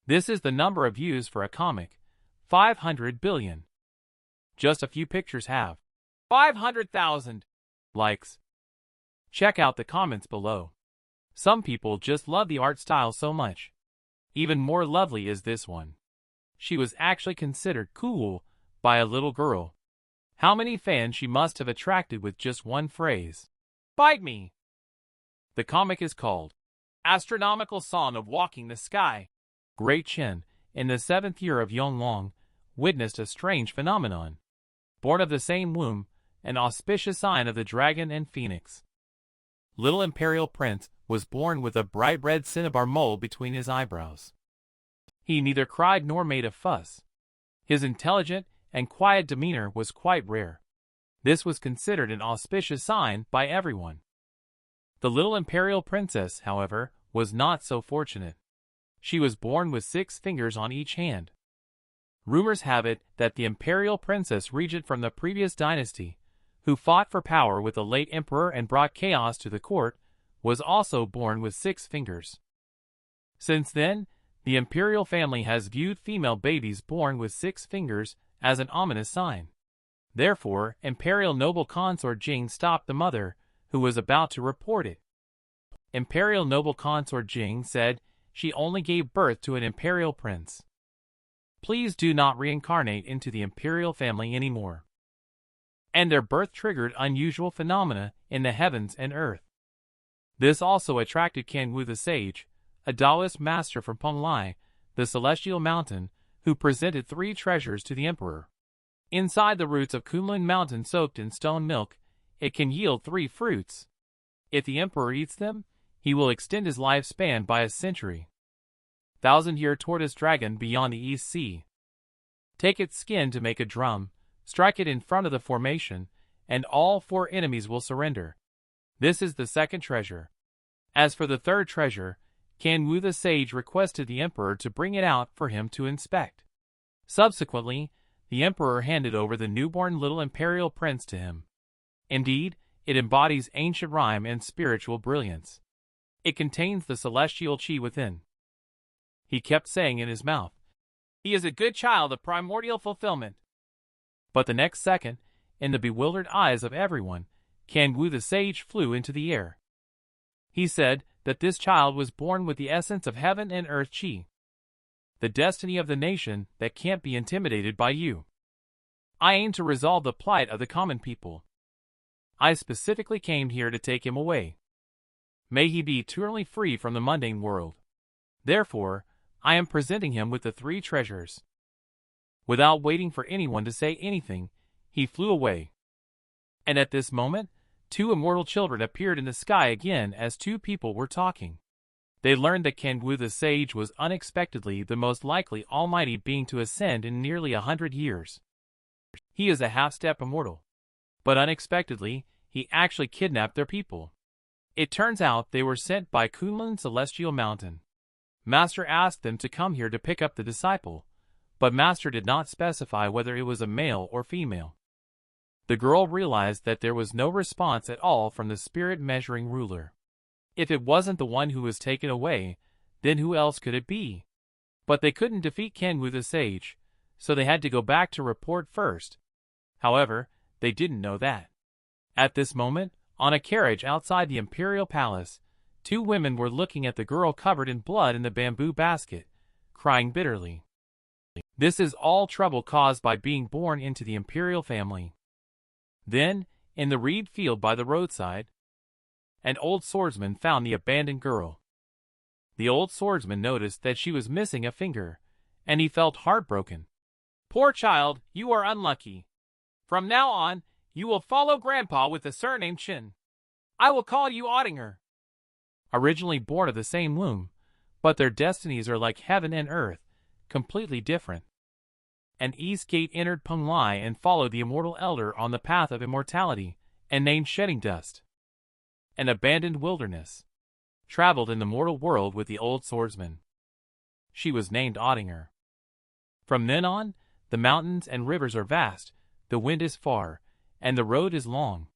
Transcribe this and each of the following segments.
This is the number of views for a comic, 500 billion. Just a few pictures have 500,000 likes. Check out the comments below. Some people just love the art style so much. Even more lovely is this one. She was actually considered cool by a little girl. How many fans she must have attracted with just one phrase. Bite me! The comic is called Astronomical Song of Walking the Sky. Great Chen, in the 7th year of Yonglong, witnessed a strange phenomenon. Born of the same womb, an auspicious sign of the dragon and phoenix. Little Imperial Prince was born with a bright red cinnabar mole between his eyebrows. He neither cried nor made a fuss. His intelligent and quiet demeanor was quite rare. This was considered an auspicious sign by everyone. The little Imperial Princess, however, was not so fortunate. She was born with 6 fingers on each hand. Rumors have it that the Imperial Princess regent from the previous dynasty, who fought for power with the late emperor and brought chaos to the court, was also born with 6 fingers. Since then, the imperial family has viewed female babies born with 6 fingers as an ominous sign. Therefore, Imperial Noble Consort Jing stopped the mother, who was about to report it. Imperial Noble Consort Jing said she only gave birth to an imperial prince. Please do not reincarnate into the imperial family anymore. And their birth triggered unusual phenomena in the heavens and earth. This also attracted Kangwu the sage, a Taoist master from Penglai, the celestial mountain, who presented 3 treasures to the emperor. Inside the roots of Kunlun mountain soaked in stone milk, it can yield 3 fruits. If the emperor eats them, he will extend his lifespan by a century. 1,000-year tortoise dragon beyond the East Sea. Take its skin to make a drum, strike it in front of the formation, and all 4 enemies will surrender. This is the 2nd treasure. As for the 3rd treasure, Kangwu the sage requested the emperor to bring it out for him to inspect. Subsequently, the emperor handed over the newborn little imperial prince to him. Indeed, it embodies ancient rhyme and spiritual brilliance. It contains the celestial chi within. He kept saying in his mouth, "He is a good child of primordial fulfillment." But the next second, in the bewildered eyes of everyone, Kangwu the sage flew into the air. He said that this child was born with the essence of heaven and earth chi. The destiny of the nation that can't be intimidated by you. I aim to resolve the plight of the common people. I specifically came here to take him away. May he be eternally free from the mundane world. Therefore, I am presenting him with the 3 treasures. Without waiting for anyone to say anything, he flew away. And at this moment, 2 immortal children appeared in the sky again as 2 people were talking. They learned that Kangwu the sage was unexpectedly the most likely almighty being to ascend in nearly 100 years. He is a half-step immortal. But unexpectedly, he actually kidnapped their people. It turns out they were sent by Kunlun Celestial Mountain. Master asked them to come here to pick up the disciple, but Master did not specify whether it was a male or female. The girl realized that there was no response at all from the spirit-measuring ruler. If it wasn't the one who was taken away, then who else could it be? But they couldn't defeat Kangwu the sage, so they had to go back to report first. However, they didn't know that. At this moment, on a carriage outside the imperial palace, 2 women were looking at the girl covered in blood in the bamboo basket, crying bitterly. This is all trouble caused by being born into the imperial family. Then, in the reed field by the roadside, an old swordsman found the abandoned girl. The old swordsman noticed that she was missing a finger, and he felt heartbroken. "Poor child, you are unlucky. From now on, you will follow Grandpa with the surname Chen. I will call you Ottinger." Originally born of the same womb, but their destinies are like heaven and earth, completely different. An east gate entered Penglai and followed the immortal elder on the path of immortality, and named Shedding Dust. An abandoned wilderness. Traveled in the mortal world with the old swordsman. She was named Ottinger. From then on, the mountains and rivers are vast, the wind is far, and the road is long.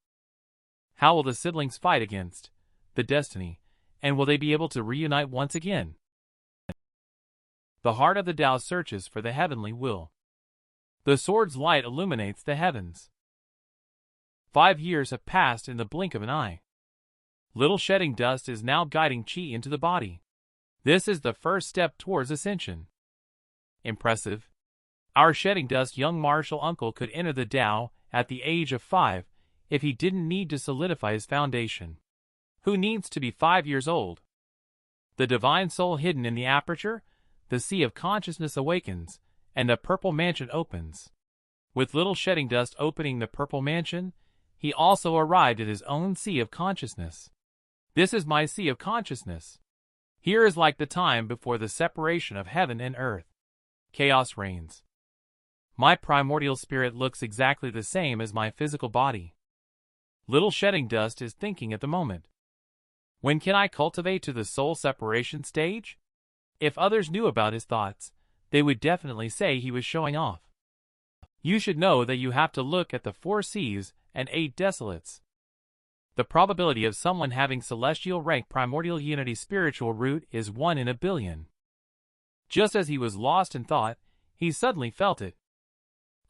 How will the siblings fight against the destiny, and will they be able to reunite once again? The heart of the Tao searches for the heavenly will. The sword's light illuminates the heavens. 5 years have passed in the blink of an eye. Little shedding dust is now guiding Qi into the body. This is the first step towards ascension. Impressive. Our shedding dust young martial uncle could enter the Tao at the age of 5 if he didn't need to solidify his foundation. Who needs to be 5 years old? The divine soul hidden in the aperture, the sea of consciousness awakens, and the purple mansion opens. With little shedding dust opening the purple mansion, he also arrived at his own sea of consciousness. This is my sea of consciousness. Here is like the time before the separation of heaven and earth. Chaos reigns. My primordial spirit looks exactly the same as my physical body. Little shedding dust is thinking at the moment. When can I cultivate to the soul separation stage? If others knew about his thoughts, they would definitely say he was showing off. You should know that you have to look at the 4 seas and 8 desolates. The probability of someone having celestial rank primordial unity spiritual root is 1 in a billion. Just as he was lost in thought, he suddenly felt it.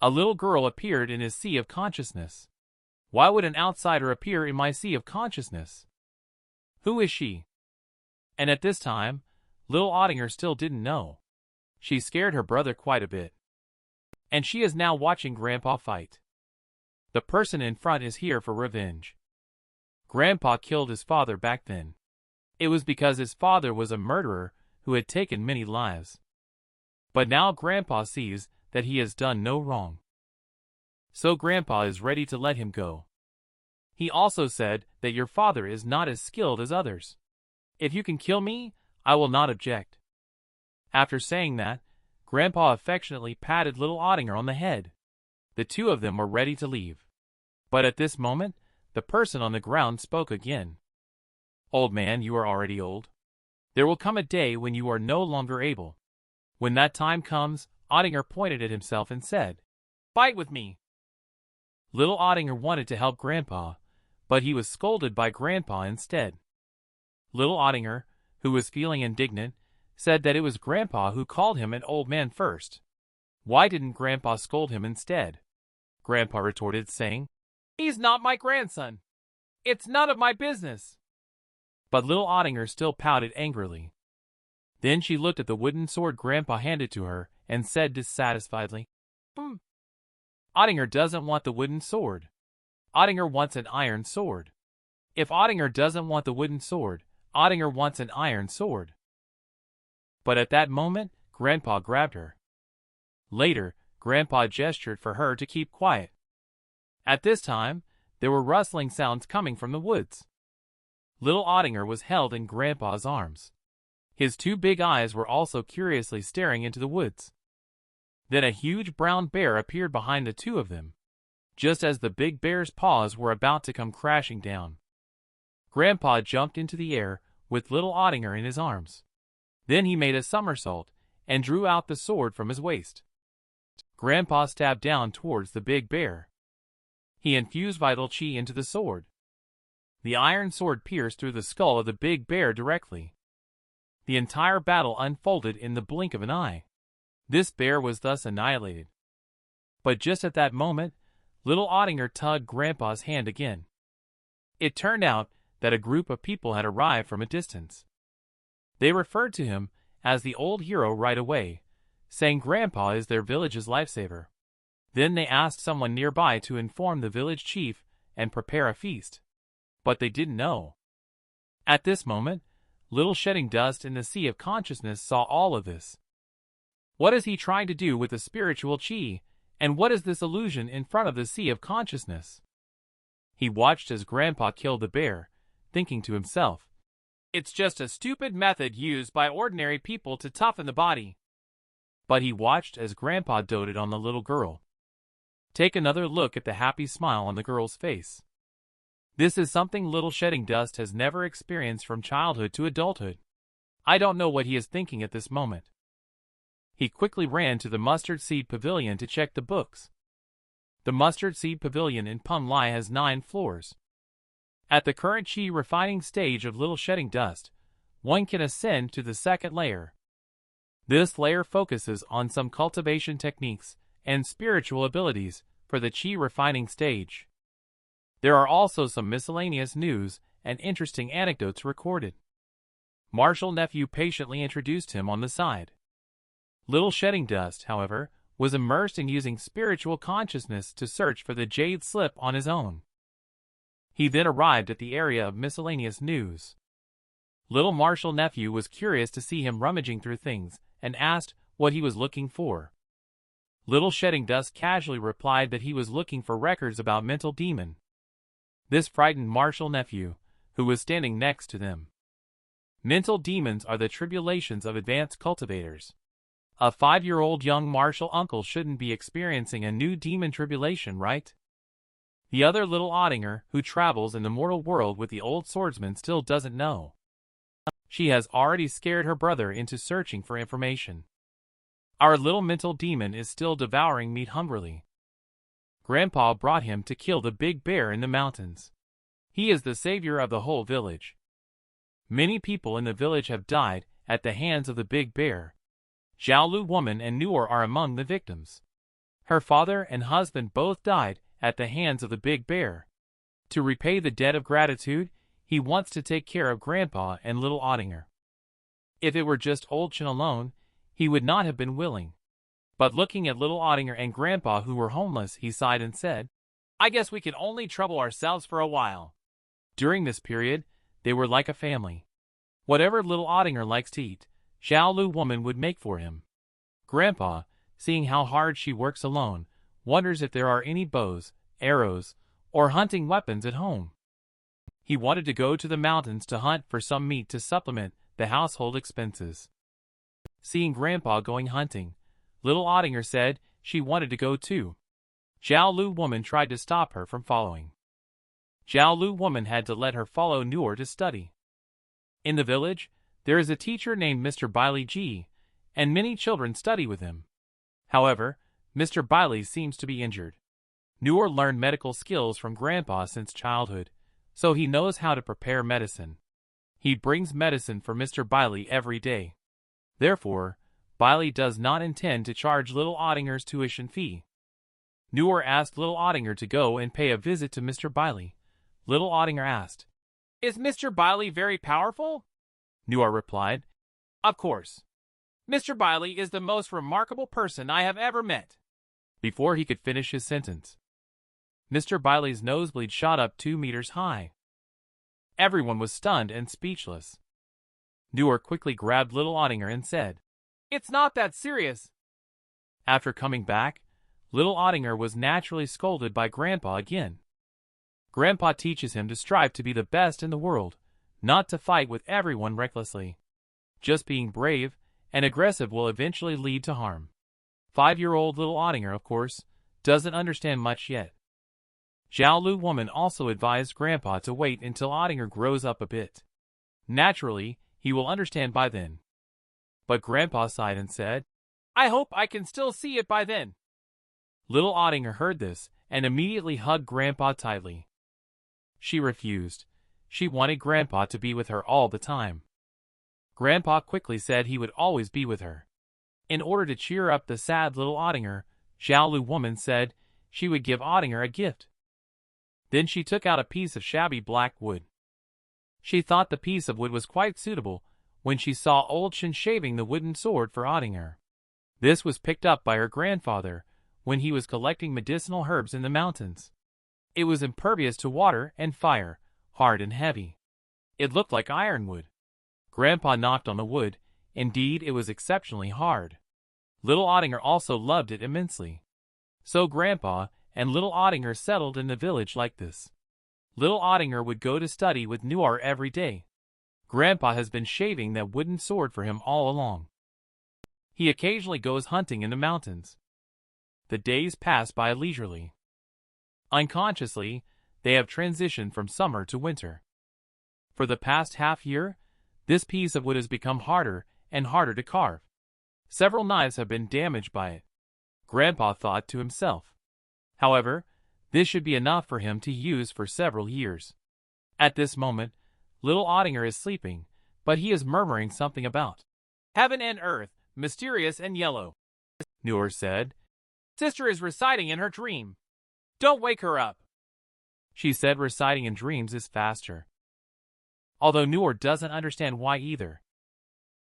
A little girl appeared in his sea of consciousness. Why would an outsider appear in my sea of consciousness? Who is she? And at this time, little Ottinger still didn't know. She scared her brother quite a bit. And she is now watching Grandpa fight. The person in front is here for revenge. Grandpa killed his father back then. It was because his father was a murderer who had taken many lives. But now Grandpa sees that he has done no wrong. So Grandpa is ready to let him go. He also said that your father is not as skilled as others. If you can kill me, I will not object. After saying that, Grandpa affectionately patted little Ottinger on the head. The two of them were ready to leave. But at this moment, the person on the ground spoke again. Old man, you are already old. There will come a day when you are no longer able. When that time comes, Ottinger pointed at himself and said, "Fight with me." Little Ottinger wanted to help Grandpa, but he was scolded by Grandpa instead. Little Ottinger, who was feeling indignant, said that it was Grandpa who called him an old man first. Why didn't Grandpa scold him instead? Grandpa retorted, saying, "He's not my grandson. It's none of my business." But little Ottinger still pouted angrily. Then she looked at the wooden sword Grandpa handed to her and said dissatisfiedly, Ottinger doesn't want the wooden sword. Ottinger wants an iron sword. If Ottinger doesn't want the wooden sword, Ottinger wants an iron sword." But at that moment, Grandpa grabbed her. Later, Grandpa gestured for her to keep quiet. At this time, there were rustling sounds coming from the woods. Little Ottinger was held in Grandpa's arms. His 2 big eyes were also curiously staring into the woods. Then a huge brown bear appeared behind the 2 of them, just as the big bear's paws were about to come crashing down. Grandpa jumped into the air with little Ottinger in his arms. Then he made a somersault and drew out the sword from his waist. Grandpa stabbed down towards the big bear. He infused vital chi into the sword. The iron sword pierced through the skull of the big bear directly. The entire battle unfolded in the blink of an eye. This bear was thus annihilated. But just at that moment, little Ottinger tugged Grandpa's hand again. It turned out that a group of people had arrived from a distance. They referred to him as the old hero right away, saying Grandpa is their village's lifesaver. Then they asked someone nearby to inform the village chief and prepare a feast. But they didn't know. At this moment, little shedding dust in the sea of consciousness saw all of this. What is he trying to do with the spiritual chi, and what is this illusion in front of the sea of consciousness? He watched as Grandpa killed the bear, thinking to himself, "It's just a stupid method used by ordinary people to toughen the body." But he watched as Grandpa doted on the little girl. Take another look at the happy smile on the girl's face. This is something little shedding dust has never experienced from childhood to adulthood. I don't know what he is thinking at this moment. He quickly ran to the mustard seed pavilion to check the books. The mustard seed pavilion in Pum Lai has 9 floors. At the current chi refining stage of little shedding dust, one can ascend to the 2nd layer. This layer focuses on some cultivation techniques and spiritual abilities for the chi refining stage. There are also some miscellaneous news and interesting anecdotes recorded. Martial nephew patiently introduced him on the side. Little shedding dust, however, was immersed in using spiritual consciousness to search for the jade slip on his own. He then arrived at the area of miscellaneous news. Little martial nephew was curious to see him rummaging through things and asked what he was looking for. Little shedding dust casually replied that he was looking for records about mental demon. This frightened martial nephew, who was standing next to them. Mental demons are the tribulations of advanced cultivators. A 5-year-old young martial uncle shouldn't be experiencing a new demon tribulation, right? The other little Ottinger, who travels in the mortal world with the old swordsman, still doesn't know. She has already scared her brother into searching for information. Our little mental demon is still devouring meat hungrily. Grandpa brought him to kill the big bear in the mountains. He is the savior of the whole village. Many people in the village have died at the hands of the big bear. Xiaolu woman and Nuor are among the victims. Her father and husband both died at the hands of the big bear. To repay the debt of gratitude, he wants to take care of Grandpa and little Ottinger. If it were just old Chen alone, he would not have been willing. But looking at little Ottinger and Grandpa, who were homeless, he sighed and said, "I guess we can only trouble ourselves for a while." During this period, they were like a family. Whatever little Ottinger likes to eat, Xiaolu woman would make for him. Grandpa, seeing how hard she works alone, wonders if there are any bows, arrows, or hunting weapons at home. He wanted to go to the mountains to hunt for some meat to supplement the household expenses. Seeing Grandpa going hunting, little Ottinger said she wanted to go too. Xiaolu woman tried to stop her from following. Xiaolu woman had to let her follow Nuor to study. In the village, there is a teacher named Mr. Bailey Ji, and many children study with him. However, Mr. Bailey seems to be injured. Nuor learned medical skills from Grandpa since childhood, so he knows how to prepare medicine. He brings medicine for Mr. Bailey every day. Therefore, Bailey does not intend to charge little Ottinger's tuition fee. Nuor asked little Ottinger to go and pay a visit to Mr. Bailey. Little Ottinger asked, "Is Mr. Bailey very powerful?" Nuor replied, "Of course. Mr. Bailey is the most remarkable person I have ever met." Before he could finish his sentence, Mr. Bailey's nosebleed shot up 2 meters high. Everyone was stunned and speechless. Nuor quickly grabbed little Ottinger and said, "It's not that serious." After coming back, little Ottinger was naturally scolded by Grandpa again. Grandpa teaches him to strive to be the best in the world, not to fight with everyone recklessly. Just being brave and aggressive will eventually lead to harm. 5-year-old little Ottinger, of course, doesn't understand much yet. Xiaolu woman also advised Grandpa to wait until Ottinger grows up a bit. Naturally, he will understand by then. But Grandpa sighed and said, "I hope I can still see it by then." Little Ottinger heard this and immediately hugged Grandpa tightly. She refused. She wanted Grandpa to be with her all the time. Grandpa quickly said he would always be with her. In order to cheer up the sad little Ottinger, Xiaolu woman said she would give Ottinger a gift. Then she took out a piece of shabby black wood. She thought the piece of wood was quite suitable when she saw old Shin shaving the wooden sword for Ottinger. This was picked up by her grandfather when he was collecting medicinal herbs in the mountains. It was impervious to water and fire, hard and heavy. It looked like ironwood. Grandpa knocked on the wood. Indeed, it was exceptionally hard. Little Ottinger also loved it immensely. So Grandpa and little Ottinger settled in the village like this. Little Ottinger would go to study with Nuor every day. Grandpa has been shaving that wooden sword for him all along. He occasionally goes hunting in the mountains. The days pass by leisurely. Unconsciously, they have transitioned from summer to winter. For the past half year, this piece of wood has become harder and harder to carve. Several knives have been damaged by it. Grandpa thought to himself. However, this should be enough for him to use for several years. At this moment, little Ottinger is sleeping, but he is murmuring something about heaven and earth, mysterious and yellow. Noor said, "Sister is reciting in her dream. Don't wake her up." She said reciting in dreams is faster. Although Noor doesn't understand why either.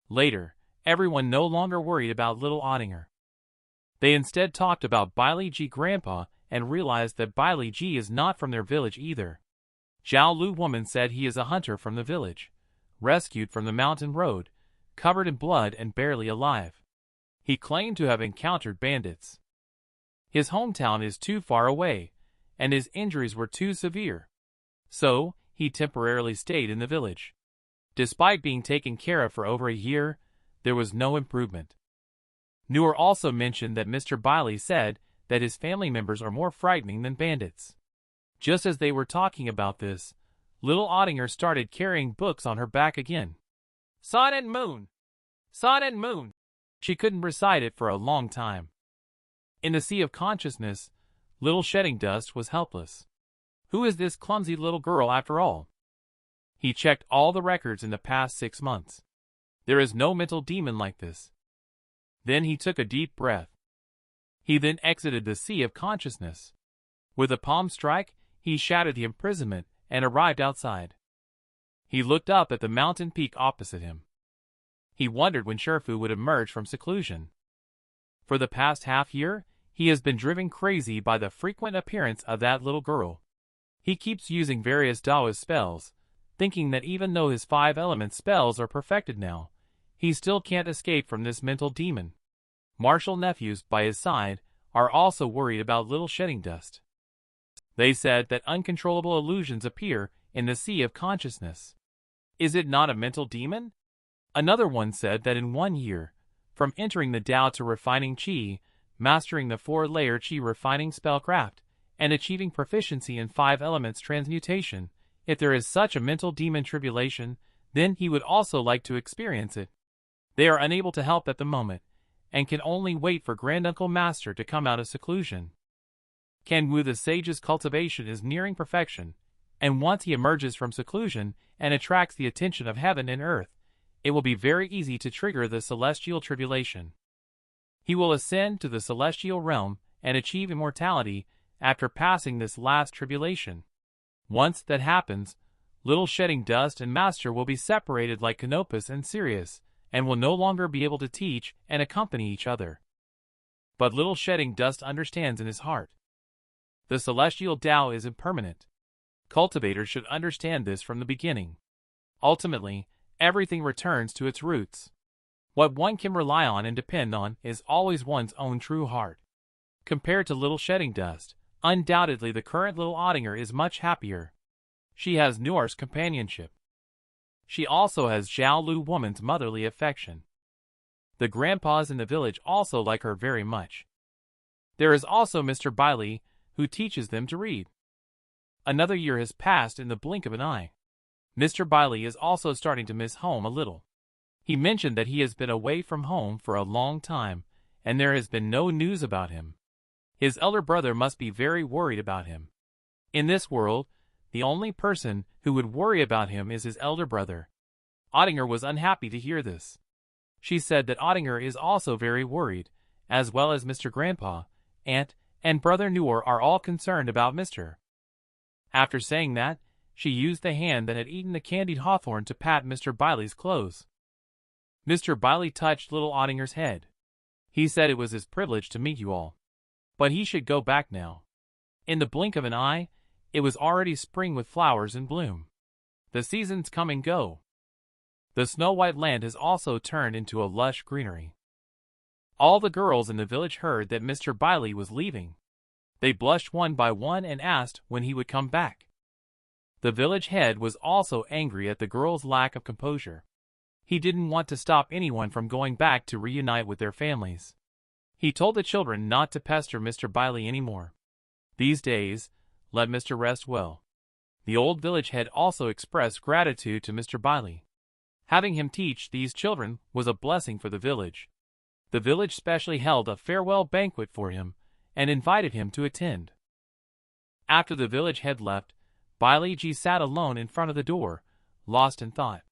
Later, everyone no longer worried about little Ottinger. They instead talked about Bailey G Grandpa and realized that Bailey G is not from their village either. Zhao Lu woman said he is a hunter from the village, rescued from the mountain road, covered in blood and barely alive. He claimed to have encountered bandits. His hometown is too far away, and his injuries were too severe. So, he temporarily stayed in the village. Despite being taken care of for over a year, there was no improvement. Noor also mentioned that Mr. Bailey said that his family members are more frightening than bandits. Just as they were talking about this, little Ottinger started carrying books on her back again. Sun and Moon! Sun and Moon! She couldn't recite it for a long time. In the sea of consciousness, little Shedding Dust was helpless. Who is this clumsy little girl after all? He checked all the records in the past 6 months. There is no mental demon like this. Then he took a deep breath. He then exited the sea of consciousness. With a palm strike, he shattered the imprisonment and arrived outside. He looked up at the mountain peak opposite him. He wondered when Sherfu would emerge from seclusion. For the past half year, he has been driven crazy by the frequent appearance of that little girl. He keeps using various Taoist spells, thinking that even though his 5 element spells are perfected now, he still can't escape from this mental demon. Martial nephews by his side are also worried about little Shedding Dust. They said that uncontrollable illusions appear in the sea of consciousness. Is it not a mental demon? Another one said that in 1 year, from entering the Tao to refining Qi, mastering the 4-layer Qi refining spellcraft, and achieving proficiency in 5 elements transmutation, if there is such a mental demon tribulation, then he would also like to experience it. They are unable to help at the moment, and can only wait for Granduncle Master to come out of seclusion. Kanwu the Sage's cultivation is nearing perfection, and once he emerges from seclusion and attracts the attention of heaven and earth, it will be very easy to trigger the celestial tribulation. He will ascend to the celestial realm and achieve immortality after passing this last tribulation. Once that happens, little Shedding Dust and Master will be separated like Canopus and Sirius, and will no longer be able to teach and accompany each other. But little Shedding Dust understands in his heart. The celestial Tao is impermanent. Cultivators should understand this from the beginning. Ultimately, everything returns to its roots. What one can rely on and depend on is always one's own true heart. Compared to little Shedding Dust, undoubtedly the current little Ottinger is much happier. She has Noor's companionship. She also has Zhao Lu woman's motherly affection. The grandpas in the village also like her very much. There is also Mr. Bailey, who teaches them to read. Another year has passed in the blink of an eye. Mr. Bailey is also starting to miss home a little. He mentioned that he has been away from home for a long time, and there has been no news about him. His elder brother must be very worried about him. In this world, the only person who would worry about him is his elder brother. Ottinger was unhappy to hear this. She said that Ottinger is also very worried, as well as Mr. Grandpa, Aunt, and Brother Noor are all concerned about Mr. After saying that, she used the hand that had eaten the candied hawthorn to pat Mr. Bailey's clothes. Mr. Bailey touched little Ottinger's head. He said it was his privilege to meet you all. But he should go back now. In the blink of an eye, it was already spring with flowers in bloom. The seasons come and go. The snow-white land has also turned into a lush greenery. All the girls in the village heard that Mr. Bailey was leaving. They blushed one by one and asked when he would come back. The village head was also angry at the girls' lack of composure. He didn't want to stop anyone from going back to reunite with their families. He told the children not to pester Mr. Bailey anymore. These days, let Mr. rest well. The old village head also expressed gratitude to Mr. Bailey. Having him teach these children was a blessing for the village. The village specially held a farewell banquet for him and invited him to attend. After the village head left, Bailey Ji sat alone in front of the door, lost in thought.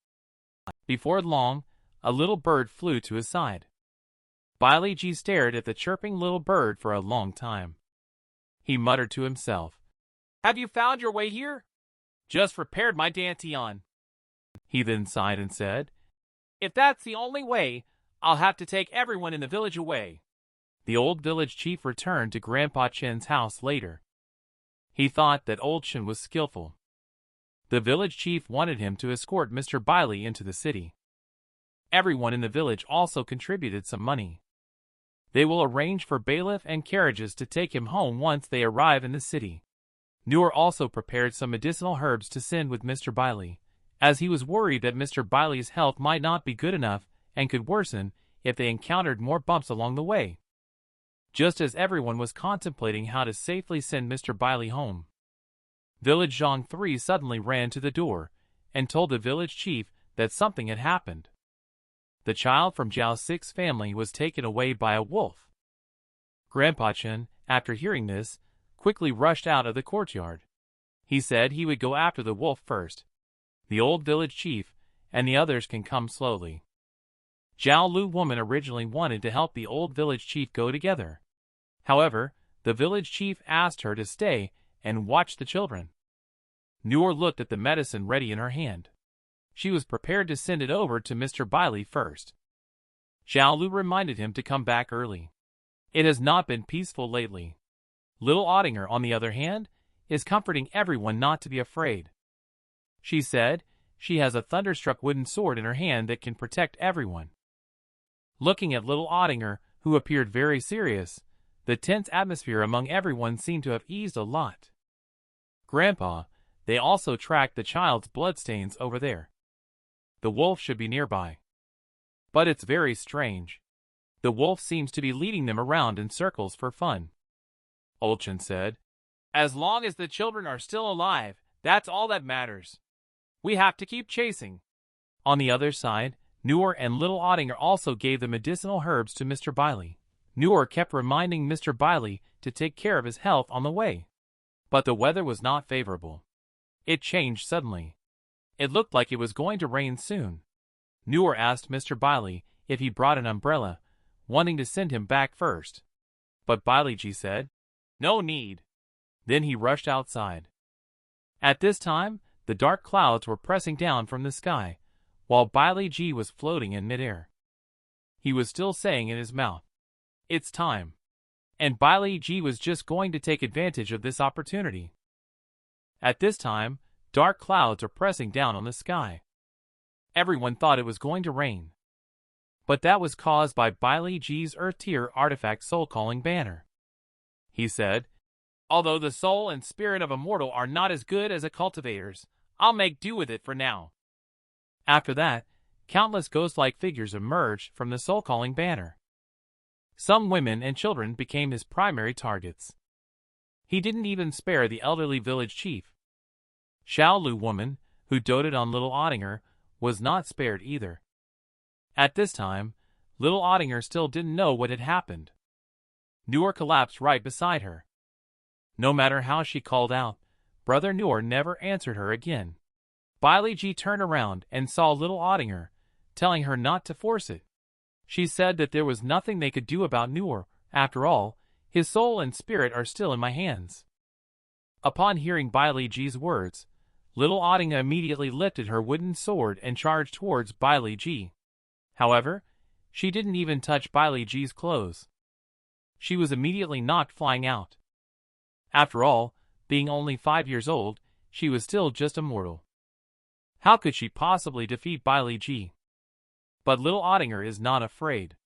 Before long, a little bird flew to his side. Bailey G stared at the chirping little bird for a long time. He muttered to himself, "Have you found your way here?" "Just repaired my dantian." He then sighed and said, "If that's the only way, I'll have to take everyone in the village away." The old village chief returned to Grandpa Chen's house later. He thought that old Chen was skillful. The village chief wanted him to escort Mr. Bailey into the city. Everyone in the village also contributed some money. They will arrange for bailiff and carriages to take him home once they arrive in the city. Noor also prepared some medicinal herbs to send with Mr. Bailey, as he was worried that Mr. Bailey's health might not be good enough and could worsen if they encountered more bumps along the way. Just as everyone was contemplating how to safely send Mr. Bailey home, Village Zhang 3 suddenly ran to the door and told the village chief that something had happened. The child from Zhao 6's family was taken away by a wolf. Grandpa Chen, after hearing this, quickly rushed out of the courtyard. He said he would go after the wolf first. The old village chief and the others can come slowly. Zhao Lu woman originally wanted to help the old village chief go together. However, the village chief asked her to stay and watch the children. Noor looked at the medicine ready in her hand. She was prepared to send it over to Mr. Bailey first. Zhao Lu reminded him to come back early. It has not been peaceful lately. Little Ottinger, on the other hand, is comforting everyone not to be afraid. She said she has a thunderstruck wooden sword in her hand that can protect everyone. Looking at little Ottinger, who appeared very serious, the tense atmosphere among everyone seemed to have eased a lot. "Grandpa, they also tracked the child's bloodstains over there. The wolf should be nearby. But it's very strange. The wolf seems to be leading them around in circles for fun." Old Chen said, "As long as the children are still alive, that's all that matters. We have to keep chasing." On the other side, Noor and little Ottinger also gave the medicinal herbs to Mr. Bailey. Noor kept reminding Mr. Bailey to take care of his health on the way. But the weather was not favorable. It changed suddenly. It looked like it was going to rain soon. Noor asked Mr. Bailey if he brought an umbrella, wanting to send him back first. But Bailey Ji said, "No need." Then he rushed outside. At this time, the dark clouds were pressing down from the sky, while Bailey Ji was floating in midair. He was still saying in his mouth, "It's time." And Bailey Ji was just going to take advantage of this opportunity. At this time, dark clouds were pressing down on the sky. Everyone thought it was going to rain. But that was caused by Bailey Ji's Earth Tier artifact soul-calling banner. He said, "Although the soul and spirit of a mortal are not as good as a cultivator's, I'll make do with it for now." After that, countless ghost-like figures emerged from the soul-calling banner. Some women and children became his primary targets. He didn't even spare the elderly village chief. Zhao Lu woman, who doted on little Ottinger, was not spared either. At this time, little Ottinger still didn't know what had happened. Noor collapsed right beside her. No matter how she called out, Brother Noor never answered her again. Bailey Ji turned around and saw little Ottinger, telling her not to force it. She said that there was nothing they could do about Noor. After all, his soul and spirit are still in my hands. Upon hearing Bailey Ji's words, little Ottinger immediately lifted her wooden sword and charged towards Bailey Ji. However, she didn't even touch Bailey Ji's clothes. She was immediately knocked flying out. After all, being only 5 years old, she was still just a mortal. How could she possibly defeat Bailey Ji? But little Ottinger is not afraid.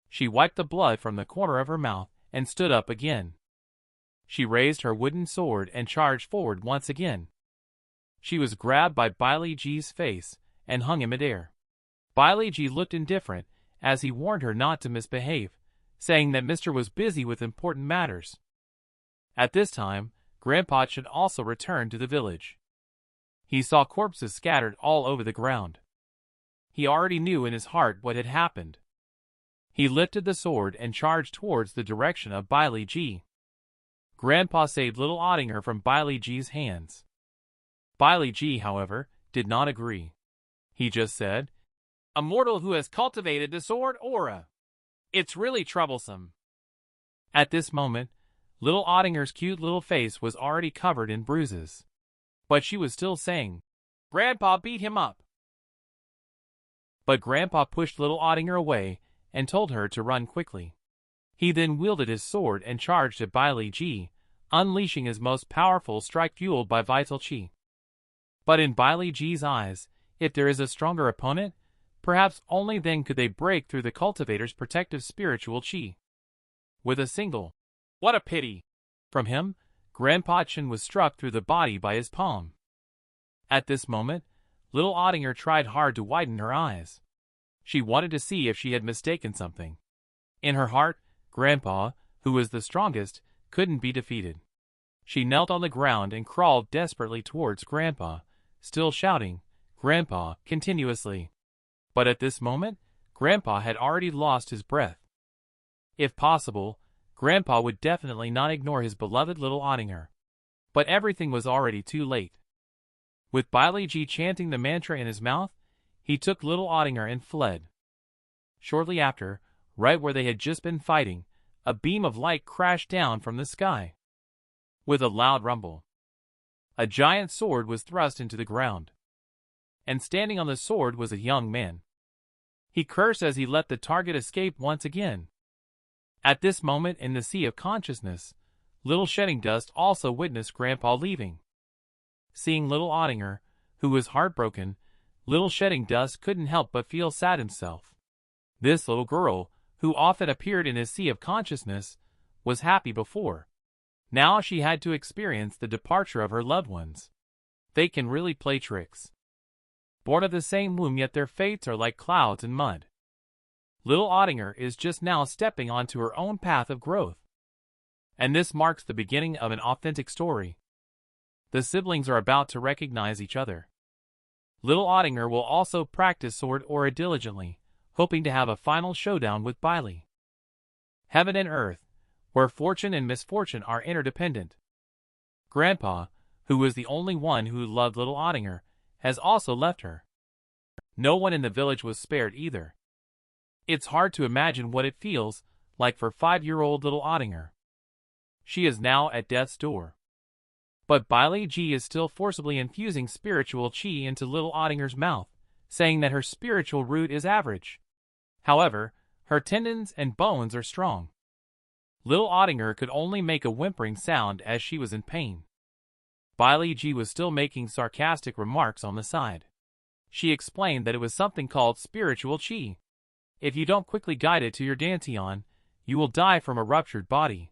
She wiped the blood from the corner of her mouth and stood up again. She raised her wooden sword and charged forward once again. She was grabbed by Bailey Ji's face and hung in midair. Bailey Ji looked indifferent as he warned her not to misbehave, saying that Mr. was busy with important matters. At this time, Grandpa Chen also returned to the village. He saw corpses scattered all over the ground. He already knew in his heart what had happened. He lifted the sword and charged towards the direction of Bailey Ji. Grandpa saved little Ottinger from Bailey Ji's hands. Bailey Ji, however, did not agree. He just said, "A mortal who has cultivated the sword aura. It's really troublesome. At this moment, little Ottinger's cute little face was already covered in bruises. But she was still saying, "Grandpa beat him up." But Grandpa pushed little Ottinger away and told her to run quickly. He then wielded his sword and charged at Bailey G, unleashing his most powerful strike fueled by vital chi. But in Bailey G's eyes, if there is a stronger opponent, perhaps only then could they break through the cultivator's protective spiritual chi. With a single, "What a pity!" from him, Grandpa Chen was struck through the body by his palm. At this moment, little Ottinger tried hard to widen her eyes. She wanted to see if she had mistaken something. In her heart, Grandpa, who was the strongest, couldn't be defeated. She knelt on the ground and crawled desperately towards Grandpa, still shouting, "Grandpa," continuously. But at this moment, Grandpa had already lost his breath. If possible, Grandpa would definitely not ignore his beloved little Ottinger. But everything was already too late. With Bailey G chanting the mantra in his mouth, he took little Ottinger and fled. Shortly after, right where they had just been fighting, a beam of light crashed down from the sky. With a loud rumble, a giant sword was thrust into the ground. And standing on the sword was a young man. He cursed as he let the target escape once again. At this moment in the sea of consciousness, little Shedding Dust also witnessed Grandpa leaving. Seeing little Ottinger, who was heartbroken, little Shedding Dust couldn't help but feel sad himself. This little girl, who often appeared in his sea of consciousness, was happy before. Now she had to experience the departure of her loved ones. They can really play tricks. Born of the same womb, yet their fates are like clouds and mud. Little Ottinger is just now stepping onto her own path of growth. And this marks the beginning of an authentic story. The siblings are about to recognize each other. Little Ottinger will also practice sword aura diligently, hoping to have a final showdown with Bailey. Heaven and earth, where fortune and misfortune are interdependent. Grandpa, who was the only one who loved little Ottinger, has also left her. No one in the village was spared either. It's hard to imagine what it feels like for 5-year-old little Ottinger. She is now at death's door. But Bailey G is still forcibly infusing spiritual chi into little Ottinger's mouth, saying that her spiritual root is average. However, her tendons and bones are strong. Little Ottinger could only make a whimpering sound as she was in pain. Bailey G was still making sarcastic remarks on the side. She explained that it was something called spiritual chi. If you don't quickly guide it to your dantian, you will die from a ruptured body.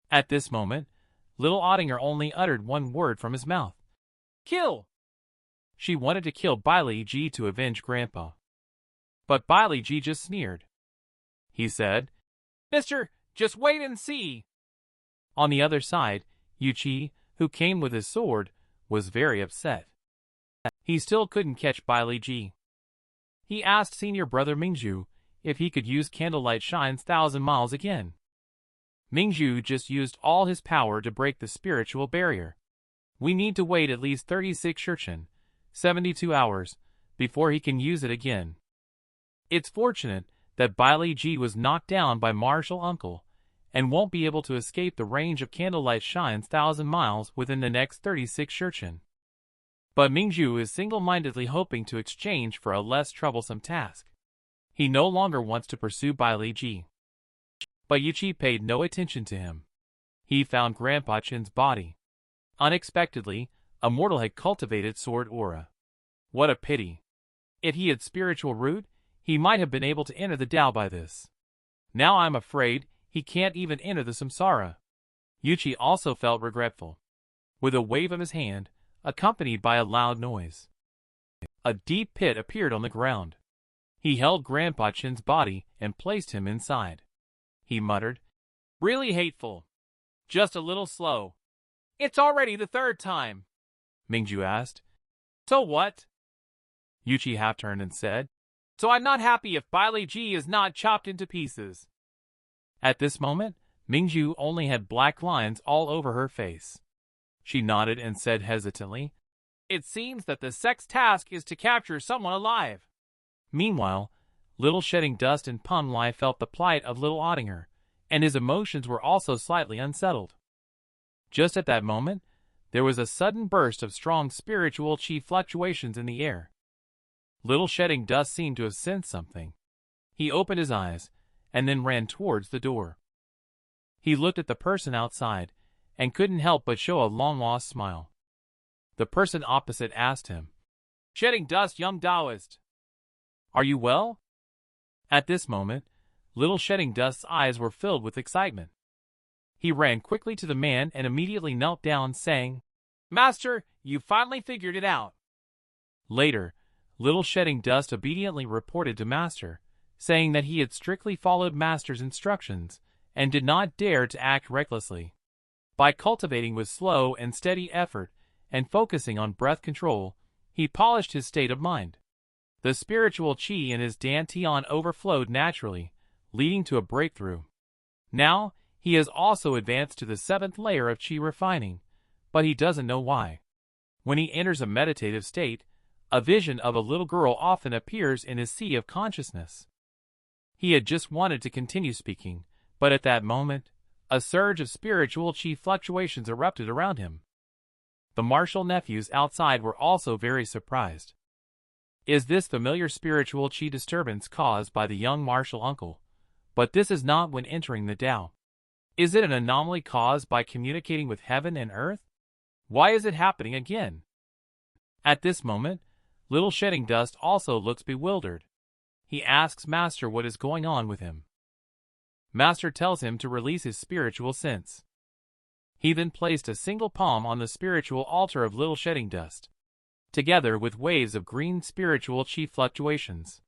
At this moment, little Ottinger only uttered one word from his mouth. "Kill!" She wanted to kill Bailey G to avenge Grandpa. But Bailey G just sneered. He said, "Mister, just wait and see." On the other side, Yuchi, who came with his sword, was very upset. He still couldn't catch Bailey G. He asked senior brother Mingzhu if he could use Candlelight Shine's 1,000 miles again. Mingzhu just used all his power to break the spiritual barrier. We need to wait at least 36 Shurchen, 72 hours, before he can use it again. It's fortunate that Bailey G was knocked down by Martial Uncle, and won't be able to escape the range of Candlelight Shine's 1,000 miles within the next 36 Shurchen. But Mingzhu is single-mindedly hoping to exchange for a less troublesome task. He no longer wants to pursue Bailey G. But Yuchi paid no attention to him. He found Grandpa Chen's body. Unexpectedly, a mortal had cultivated sword aura. What a pity. If he had spiritual root, he might have been able to enter the Tao by this. Now I'm afraid he can't even enter the samsara. Yuchi also felt regretful. With a wave of his hand, accompanied by a loud noise, a deep pit appeared on the ground. He held Grandpa Chen's body and placed him inside. He muttered, "Really hateful. Just a little slow." "It's already the 3rd time," Mingzhu asked. "So what?" Yuchi half-turned and said, "So I'm not happy if Bailey G is not chopped into pieces." At this moment, Mingzhu only had black lines all over her face. She nodded and said hesitantly, "It seems that the sex task is to capture someone alive." Meanwhile, Little Shedding Dust and Pumli felt the plight of little Ottinger, and his emotions were also slightly unsettled. Just at that moment, there was a sudden burst of strong spiritual chi fluctuations in the air. Little Shedding Dust seemed to have sensed something. He opened his eyes, and then ran towards the door. He looked at the person outside, and couldn't help but show a long-lost smile. The person opposite asked him, "Shedding Dust, young Taoist, are you well?" At this moment, Little Shedding Dust's eyes were filled with excitement. He ran quickly to the man and immediately knelt down, saying, "Master, you finally figured it out." Later, Little Shedding Dust obediently reported to Master, saying that he had strictly followed Master's instructions and did not dare to act recklessly. By cultivating with slow and steady effort and focusing on breath control, he polished his state of mind. The spiritual chi in his dantian overflowed naturally, leading to a breakthrough. Now, he has also advanced to the 7th layer of chi refining, but he doesn't know why. When he enters a meditative state, a vision of a little girl often appears in his sea of consciousness. He had just wanted to continue speaking, but at that moment, a surge of spiritual chi fluctuations erupted around him. The Marshall nephews outside were also very surprised. Is this familiar spiritual chi disturbance caused by the young Marshall uncle? But this is not when entering the Tao. Is it an anomaly caused by communicating with heaven and earth? Why is it happening again? At this moment, Little Shedding Dust also looks bewildered. He asks Master what is going on with him. Master tells him to release his spiritual sense. He then placed a single palm on the spiritual altar of Little Shedding Dust, together with waves of green spiritual chi fluctuations.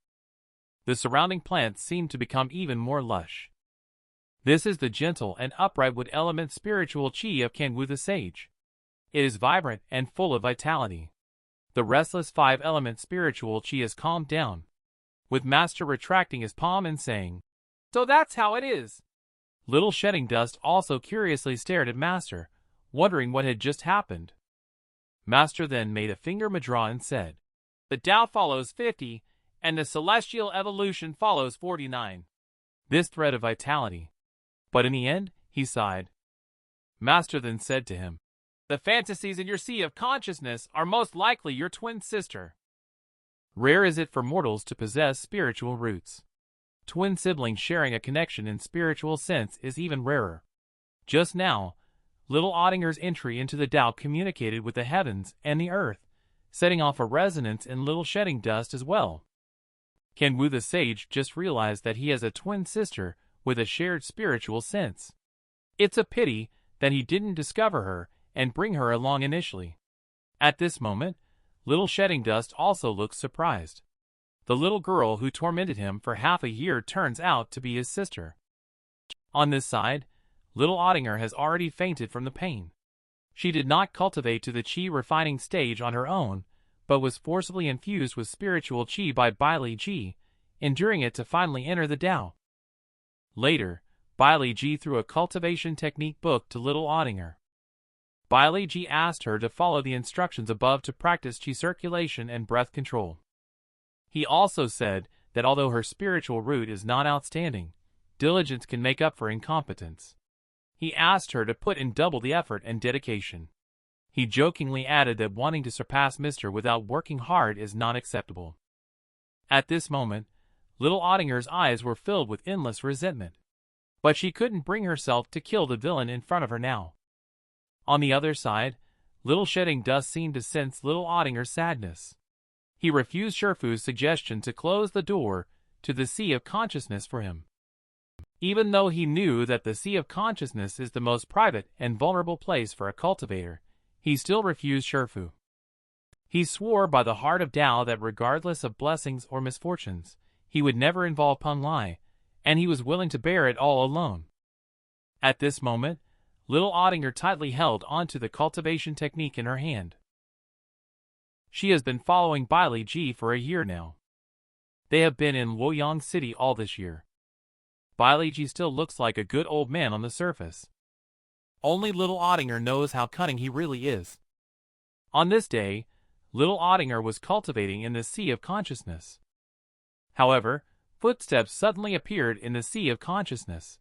The surrounding plants seem to become even more lush. This is the gentle and upright wood element spiritual chi of Kanwu the Sage. It is vibrant and full of vitality. The restless 5-element spiritual chi is calmed down, with Master retracting his palm and saying, "So that's how it is." Little Shedding Dust also curiously stared at Master, wondering what had just happened. Master then made a finger mudra and said, "The Tao follows 50, and the celestial evolution follows 49. This thread of vitality. But in the end, he sighed. Master then said to him, "The fantasies in your sea of consciousness are most likely your twin sister." Rare is it for mortals to possess spiritual roots. Twin siblings sharing a connection in spiritual sense is even rarer. Just now, little Ottinger's entry into the Tao communicated with the heavens and the earth, setting off a resonance in Little Shedding Dust as well. Kanwu the Sage just realized that he has a twin sister with a shared spiritual sense. It's a pity that he didn't discover her and bring her along initially. At this moment, Little Shedding Dust also looks surprised. The little girl who tormented him for half a year turns out to be his sister. On this side, little Ottinger has already fainted from the pain. She did not cultivate to the chi refining stage on her own, but was forcibly infused with spiritual chi by Baili Ji, enduring it to finally enter the Tao. Later, Baili Ji threw a cultivation technique book to little Ottinger. Baili Ji asked her to follow the instructions above to practice chi circulation and breath control. He also said that although her spiritual root is not outstanding, diligence can make up for incompetence. He asked her to put in double the effort and dedication. He jokingly added that wanting to surpass Mr. without working hard is not acceptable. At this moment, little Ottinger's eyes were filled with endless resentment. But she couldn't bring herself to kill the villain in front of her now. On the other side, Little Shedding Dust seemed to sense little Ottinger's sadness. He refused Sherfu's suggestion to close the door to the sea of consciousness for him. Even though he knew that the sea of consciousness is the most private and vulnerable place for a cultivator, he still refused Sherfu. He swore by the heart of Tao that regardless of blessings or misfortunes, he would never involve Peng Lai, and he was willing to bear it all alone. At this moment, little Ottinger tightly held onto the cultivation technique in her hand. She has been following Baili Ji for a year now. They have been in Luoyang City all this year. Baili Ji still looks like a good old man on the surface. Only little Ottinger knows how cunning he really is. On this day, little Ottinger was cultivating in the sea of consciousness. However, footsteps suddenly appeared in the sea of consciousness.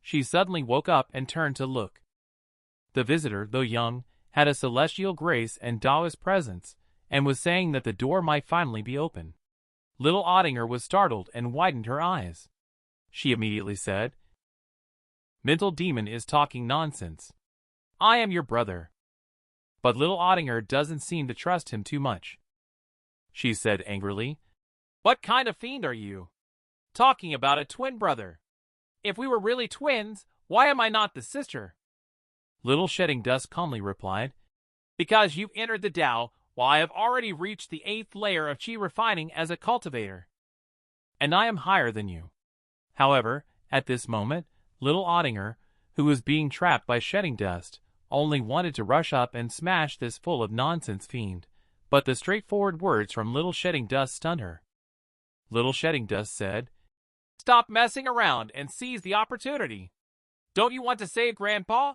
She suddenly woke up and turned to look. The visitor, though young, had a celestial grace and Taoist presence, and was saying that the door might finally be open. Little Ottinger was startled and widened her eyes. She immediately said, "Mental demon is talking nonsense. I am your brother." But little Ottinger doesn't seem to trust him too much. She said angrily, "What kind of fiend are you? Talking about a twin brother. If we were really twins, why am I not the sister?" Little Shedding Dust calmly replied, "Because you've entered the Tao, while I have already reached the 8th layer of Qi refining as a cultivator. And I am higher than you." However, at this moment, little Ottinger, who was being trapped by Shedding Dust, only wanted to rush up and smash this full of nonsense fiend, but the straightforward words from Little Shedding Dust stunned her. Little Shedding Dust said, "Stop messing around and seize the opportunity. Don't you want to save Grandpa?"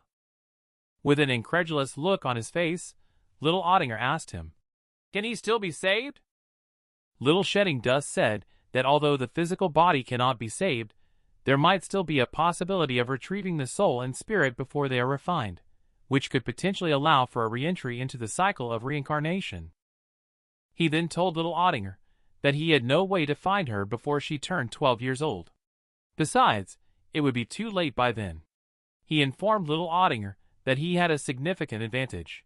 With an incredulous look on his face, little Ottinger asked him, "Can he still be saved?" Little Shedding Dust said that although the physical body cannot be saved, there might still be a possibility of retrieving the soul and spirit before they are refined, which could potentially allow for a re-entry into the cycle of reincarnation. He then told little Ottinger that he had no way to find her before she turned 12 years old. Besides, it would be too late by then. He informed little Ottinger that he had a significant advantage.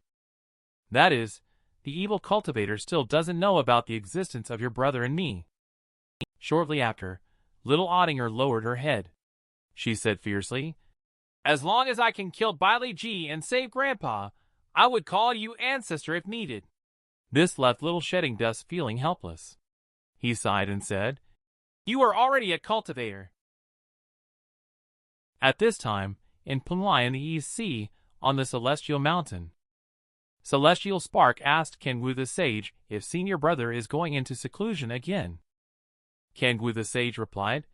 That is, the evil cultivator still doesn't know about the existence of your brother and me. Shortly after, little Ottinger lowered her head. She said fiercely, "As long as I can kill Bailey G and save Grandpa, I would call you ancestor if needed." This left Little Shedding Dust feeling helpless. He sighed and said, "You are already a cultivator." At this time, in Punlai in the East Sea, on the Celestial Mountain, Celestial Spark asked Kangwu the Sage if Senior Brother is going into seclusion again. Kangwu the Sage replied,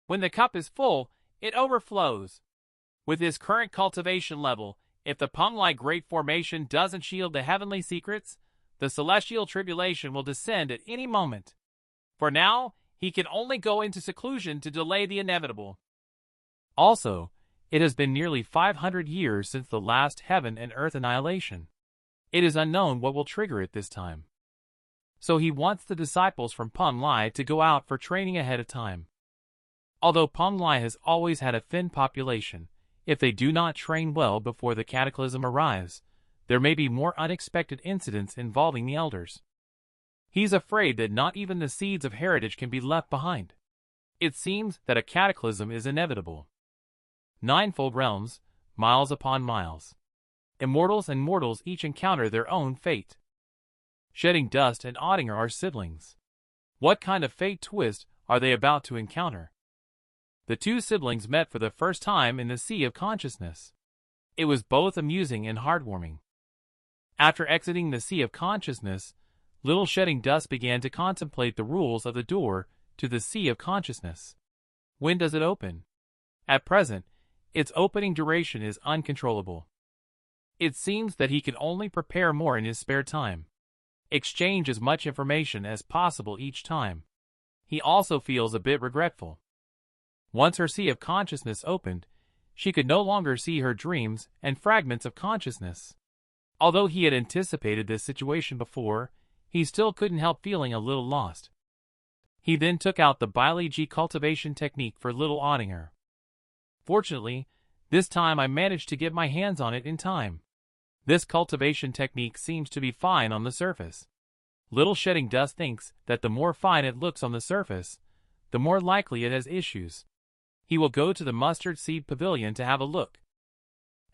"When the cup is full, it overflows. With his current cultivation level, if the Punlai Great Formation doesn't shield the heavenly secrets, the celestial tribulation will descend at any moment. For now, he can only go into seclusion to delay the inevitable." Also, it has been nearly 500 years since the last heaven and earth annihilation. It is unknown what will trigger it this time. So he wants the disciples from Punlai to go out for training ahead of time. Although Punlai has always had a thin population, if they do not train well before the cataclysm arrives, there may be more unexpected incidents involving the elders. He's afraid that not even the seeds of heritage can be left behind. It seems that a cataclysm is inevitable. Ninefold realms, miles upon miles. Immortals and mortals each encounter their own fate. Shedding Dust and Ottinger are siblings. What kind of fate twist are they about to encounter? The two siblings met for the first time in the Sea of Consciousness. It was both amusing and heartwarming. After exiting the Sea of Consciousness, Little Shedding Dust began to contemplate the rules of the door to the Sea of Consciousness. When does it open? At present, its opening duration is uncontrollable. It seems that he can only prepare more in his spare time. Exchange as much information as possible each time. He also feels a bit regretful. Once her Sea of Consciousness opened, she could no longer see her dreams and fragments of consciousness. Although he had anticipated this situation before, he still couldn't help feeling a little lost. He then took out the biology cultivation technique for little Ottinger. Fortunately, this time I managed to get my hands on it in time. This cultivation technique seems to be fine on the surface. Little Shedding Dust thinks that the more fine it looks on the surface, the more likely it has issues. He will go to the Mustard Seed Pavilion to have a look.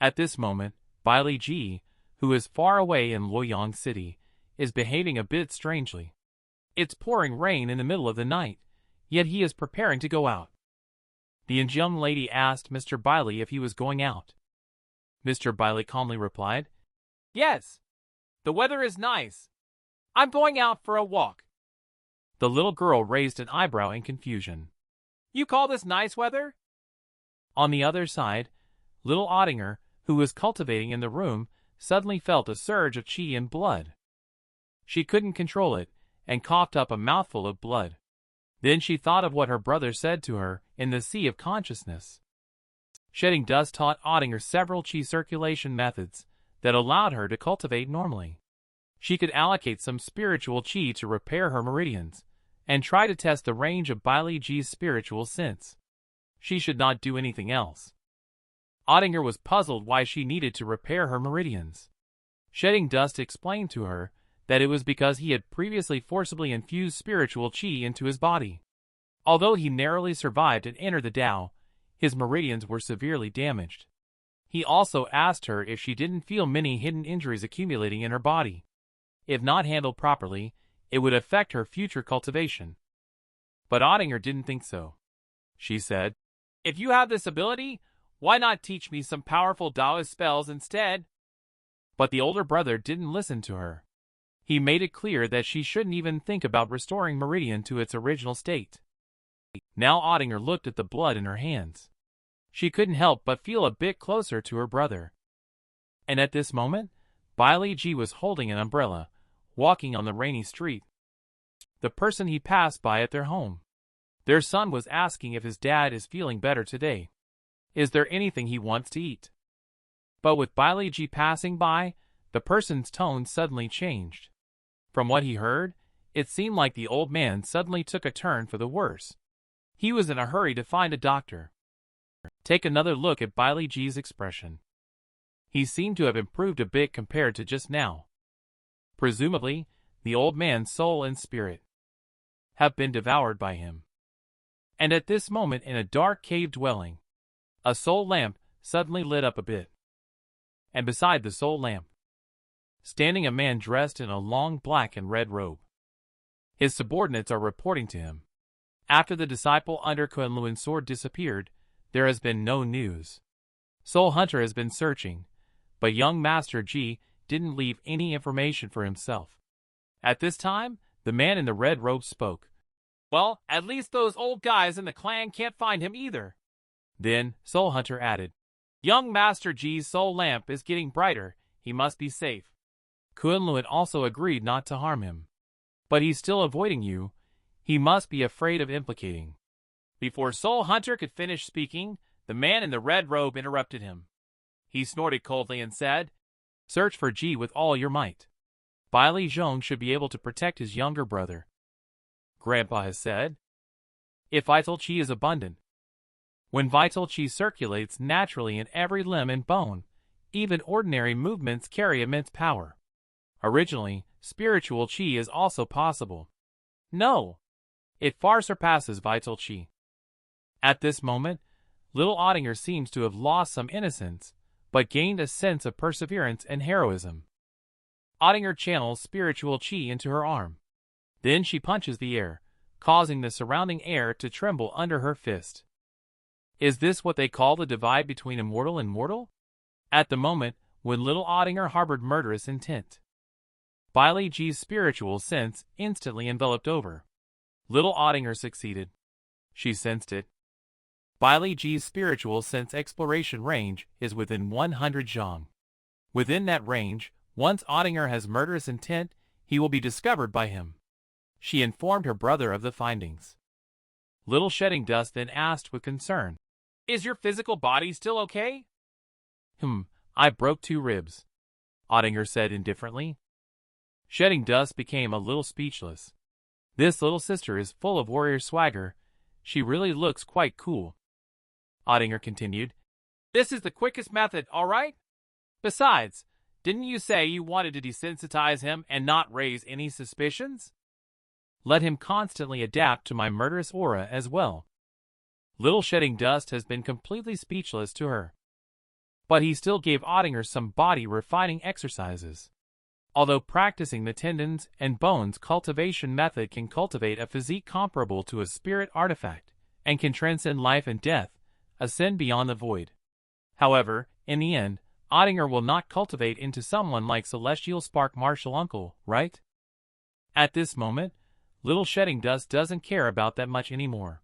At this moment, Bailey G, who is far away in Luoyang City, is behaving a bit strangely. It's pouring rain in the middle of the night, yet he is preparing to go out. The young lady asked Mr. Bailey if he was going out. Mr. Bailey calmly replied, "Yes. The weather is nice. I'm going out for a walk." The little girl raised an eyebrow in confusion. "You call this nice weather?" On the other side, little Ottinger, who was cultivating in the room, suddenly felt a surge of chi and blood. She couldn't control it, and coughed up a mouthful of blood. Then she thought of what her brother said to her in the sea of consciousness. Shedding dust taught Ottinger several chi circulation methods that allowed her to cultivate normally. She could allocate some spiritual chi to repair her meridians, and try to test the range of Bailey Ji's spiritual sense. She should not do anything else. Ottinger was puzzled why she needed to repair her meridians. Shedding Dust explained to her that it was because he had previously forcibly infused spiritual chi into his body. Although he narrowly survived and entered the Tao, his meridians were severely damaged. He also asked her if she didn't feel many hidden injuries accumulating in her body. If not handled properly, it would affect her future cultivation. But Ottinger didn't think so. She said, "If you have this ability, why not teach me some powerful Taoist spells instead?" But the older brother didn't listen to her. He made it clear that she shouldn't even think about restoring Meridian to its original state. Now Ottinger looked at the blood in her hands. She couldn't help but feel a bit closer to her brother. And at this moment, Bailey Ji was holding an umbrella, walking on the rainy street. The person he passed by at their home. Their son was asking if his dad is feeling better today. Is there anything he wants to eat? But with Bailey Ji passing by, the person's tone suddenly changed. From what he heard, it seemed like the old man suddenly took a turn for the worse. He was in a hurry to find a doctor. Take another look at Bailey Ji's expression. He seemed to have improved a bit compared to just now. Presumably, the old man's soul and spirit have been devoured by him. And at this moment in a dark cave dwelling, a soul lamp suddenly lit up a bit. And beside the soul lamp, standing a man dressed in a long black and red robe. His subordinates are reporting to him. After the disciple under Kunluan's sword disappeared, there has been no news. Soul Hunter has been searching, but young Master Ji didn't leave any information for himself. At this time, the man in the red robe spoke. "Well, at least those old guys in the clan can't find him either." Then, Soul Hunter added, "Young Master Ji's soul lamp is getting brighter, he must be safe." Kunluan also agreed not to harm him. "But he's still avoiding you, he must be afraid of implicating." Before Soul Hunter could finish speaking, the man in the red robe interrupted him. He snorted coldly and said, "Search for Ji with all your might. Bailey Zhong should be able to protect his younger brother. Grandpa has said, if vital chi is abundant. When vital chi circulates naturally in every limb and bone, even ordinary movements carry immense power. Originally, spiritual chi is also possible. No, it far surpasses vital chi." At this moment, little Ottinger seems to have lost some innocence, but gained a sense of perseverance and heroism. Ottinger channels spiritual chi into her arm. Then she punches the air, causing the surrounding air to tremble under her fist. Is this what they call the divide between immortal and mortal? At the moment when little Ottinger harbored murderous intent, Bailey Ji's spiritual sense instantly enveloped over. Little Ottinger succeeded. She sensed it. Bailey Ji's spiritual sense exploration range is within 100 zhang. Within that range, once Ottinger has murderous intent, he will be discovered by him. She informed her brother of the findings. Little Shedding Dust then asked with concern, "Is your physical body still okay?" I broke 2 ribs," Ottinger said indifferently. Shedding Dust became a little speechless. This little sister is full of warrior swagger. She really looks quite cool. Ottinger continued, "This is the quickest method, all right? Besides, didn't you say you wanted to desensitize him and not raise any suspicions? Let him constantly adapt to my murderous aura as well." Little Shedding Dust has been completely speechless to her. But he still gave Ottinger some body-refining exercises. Although practicing the tendons and bones cultivation method can cultivate a physique comparable to a spirit artifact, and can transcend life and death, ascend beyond the void. However, in the end, Ottinger will not cultivate into someone like Celestial Spark Martial Uncle, right? At this moment, little Shedding Dust doesn't care about that much anymore.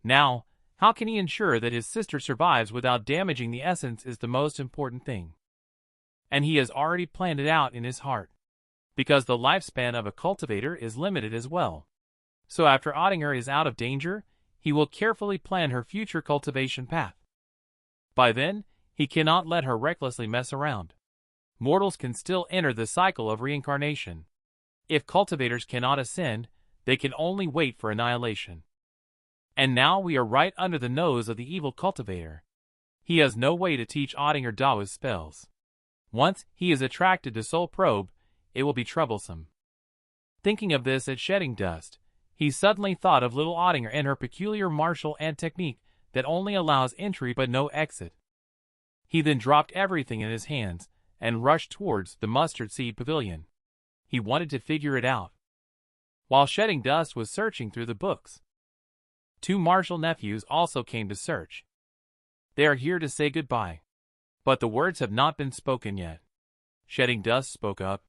Now, how can he ensure that his sister survives without damaging the essence is the most important thing. And he has already planned it out in his heart. Because the lifespan of a cultivator is limited as well. So after Ottinger is out of danger, he will carefully plan her future cultivation path. By then, he cannot let her recklessly mess around. Mortals can still enter the cycle of reincarnation. If cultivators cannot ascend, they can only wait for annihilation. And now we are right under the nose of the evil cultivator. He has no way to teach Ottinger Dawa's spells. Once he is attracted to Soul Probe, it will be troublesome. Thinking of this at shedding dust, he suddenly thought of little Ottinger and her peculiar martial ant technique that only allows entry but no exit. He then dropped everything in his hands and rushed towards the mustard seed pavilion. He wanted to figure it out. While shedding dust was searching through the books, two martial nephews also came to search. They are here to say goodbye. But the words have not been spoken yet. Shedding Dust spoke up.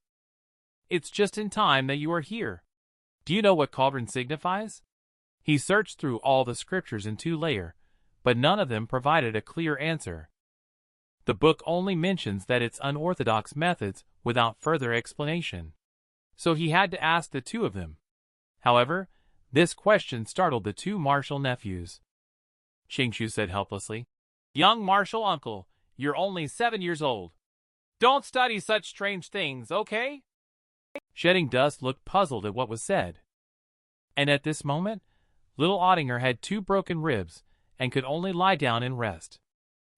It's just in time that you are here. Do you know what cauldron signifies? He searched through all the scriptures in 2-layer, but none of them provided a clear answer. The book only mentions that it's unorthodox methods without further explanation. So he had to ask the two of them. However, this question startled the two martial nephews. Qingshu said helplessly, "Young martial uncle, you're only 7 years old. Don't study such strange things, okay?" Shedding Dust looked puzzled at what was said. And at this moment, little Ottinger had 2 broken ribs and could only lie down and rest.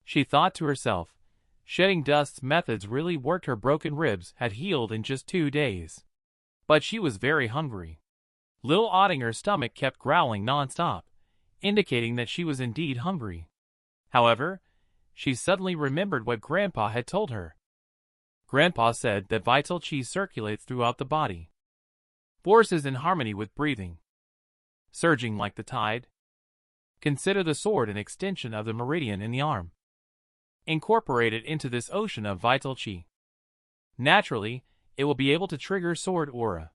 She thought to herself, Shedding Dust's methods really worked. Her broken ribs had healed in just 2 days. But she was very hungry. Little Ottinger's stomach kept growling non-stop, indicating that she was indeed hungry. However, she suddenly remembered what Grandpa had told her. Grandpa said that vital chi circulates throughout the body. Force is in harmony with breathing, surging like the tide. Consider the sword an extension of the meridian in the arm. Incorporate it into this ocean of vital chi. Naturally, it will be able to trigger sword aura.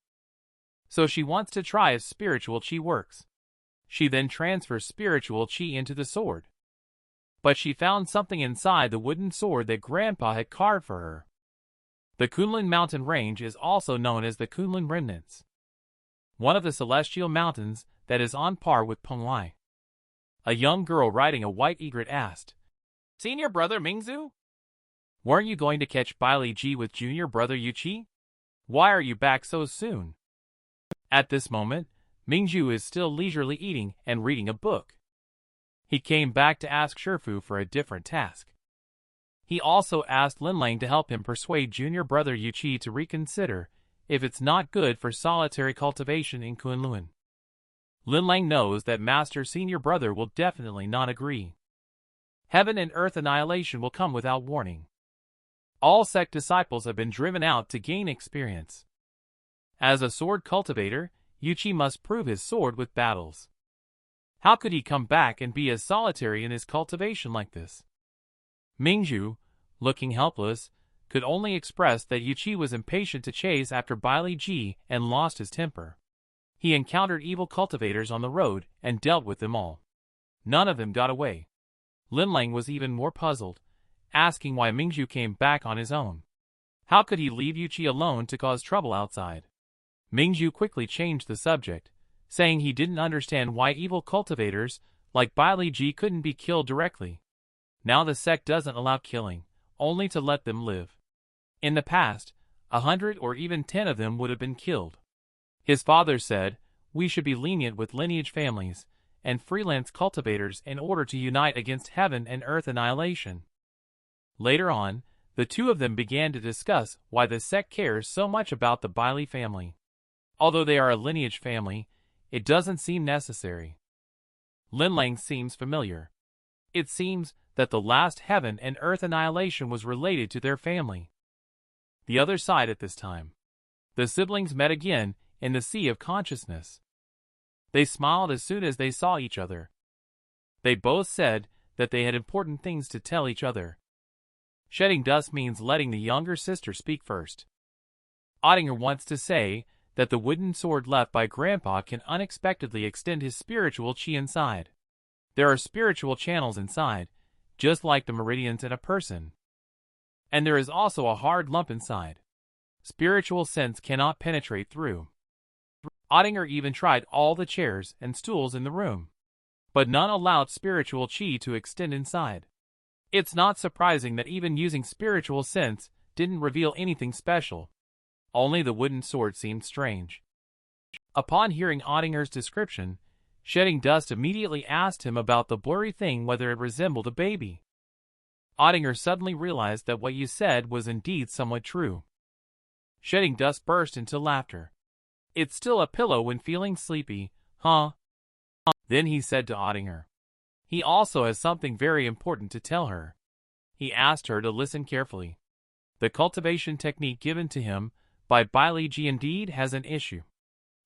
So she wants to try if spiritual chi works. She then transfers spiritual chi into the sword. But she found something inside the wooden sword that Grandpa had carved for her. The Kunlun mountain range is also known as the Kunlun Remnants, one of the celestial mountains that is on par with Penglai. A young girl riding a white egret asked, "Senior brother Mingzhu? Weren't you going to catch Bailey Ji with junior brother Yuchi? Why are you back so soon?" At this moment, Mingzhu is still leisurely eating and reading a book. He came back to ask Shifu for a different task. He also asked Linlang to help him persuade junior brother Yuchi to reconsider if it's not good for solitary cultivation in Kunlun. Linlang knows that Master Senior Brother will definitely not agree. Heaven and earth annihilation will come without warning. All sect disciples have been driven out to gain experience. As a sword cultivator, Yuchi must prove his sword with battles. How could he come back and be as solitary in his cultivation like this? Mingzhu, looking helpless, could only express that Yuchi was impatient to chase after Bailey Ji and lost his temper. He encountered evil cultivators on the road and dealt with them all. None of them got away. Linlang was even more puzzled, asking why Mingzhu came back on his own. How could he leave Yuchi alone to cause trouble outside? Mingzhu quickly changed the subject, saying he didn't understand why evil cultivators like Bailey Ji couldn't be killed directly. Now the sect doesn't allow killing, only to let them live. In the past, 100 or even 10 of them would have been killed. His father said, we should be lenient with lineage families and freelance cultivators in order to unite against heaven and earth annihilation. Later on, the two of them began to discuss why the sect cares so much about the Bailey family. Although they are a lineage family, it doesn't seem necessary. Linlang seems familiar. It seems that the last heaven and earth annihilation was related to their family. The other side at this time. The siblings met again in the sea of consciousness. They smiled as soon as they saw each other. They both said that they had important things to tell each other. Shedding dust means letting the younger sister speak first. Ottinger wants to say that the wooden sword left by Grandpa can unexpectedly extend his spiritual chi inside. There are spiritual channels inside, just like the meridians in a person. And there is also a hard lump inside. Spiritual sense cannot penetrate through. Ottinger even tried all the chairs and stools in the room, but none allowed spiritual chi to extend inside. It's not surprising that even using spiritual sense didn't reveal anything special. Only the wooden sword seemed strange. Upon hearing Ottinger's description, Shedding Dust immediately asked him about the blurry thing, whether it resembled a baby. Ottinger suddenly realized that what you said was indeed somewhat true. Shedding Dust burst into laughter. It's still a pillow when feeling sleepy, huh? Then he said to Ottinger, he also has something very important to tell her. He asked her to listen carefully. The cultivation technique given to him by Bailey G indeed has an issue.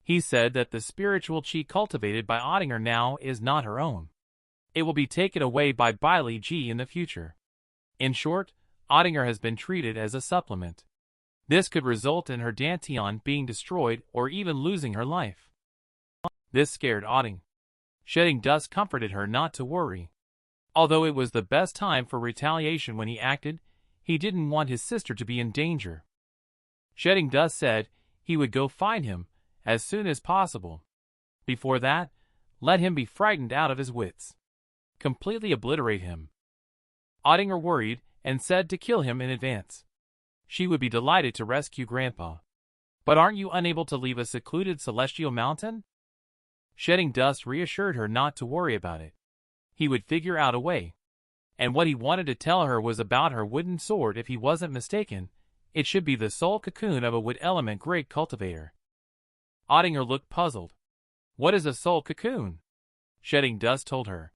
He said that the spiritual chi cultivated by Ottinger now is not her own. It will be taken away by Bailey G in the future. In short, Ottinger has been treated as a supplement. This could result in her dantian being destroyed or even losing her life. This scared Otting. Shedding Dust comforted her not to worry. Although it was the best time for retaliation when he acted, he didn't want his sister to be in danger. Shedding Dust said he would go find him as soon as possible. Before that, let him be frightened out of his wits. Completely obliterate him. Ottinger worried and said to kill him in advance. She would be delighted to rescue Grandpa. But aren't you unable to leave a secluded celestial mountain? Shedding Dust reassured her not to worry about it. He would figure out a way. And what he wanted to tell her was about her wooden sword. If he wasn't mistaken, it should be the soul cocoon of a wood element great cultivator. Ottinger looked puzzled. What is a soul cocoon? Shedding Dust told her.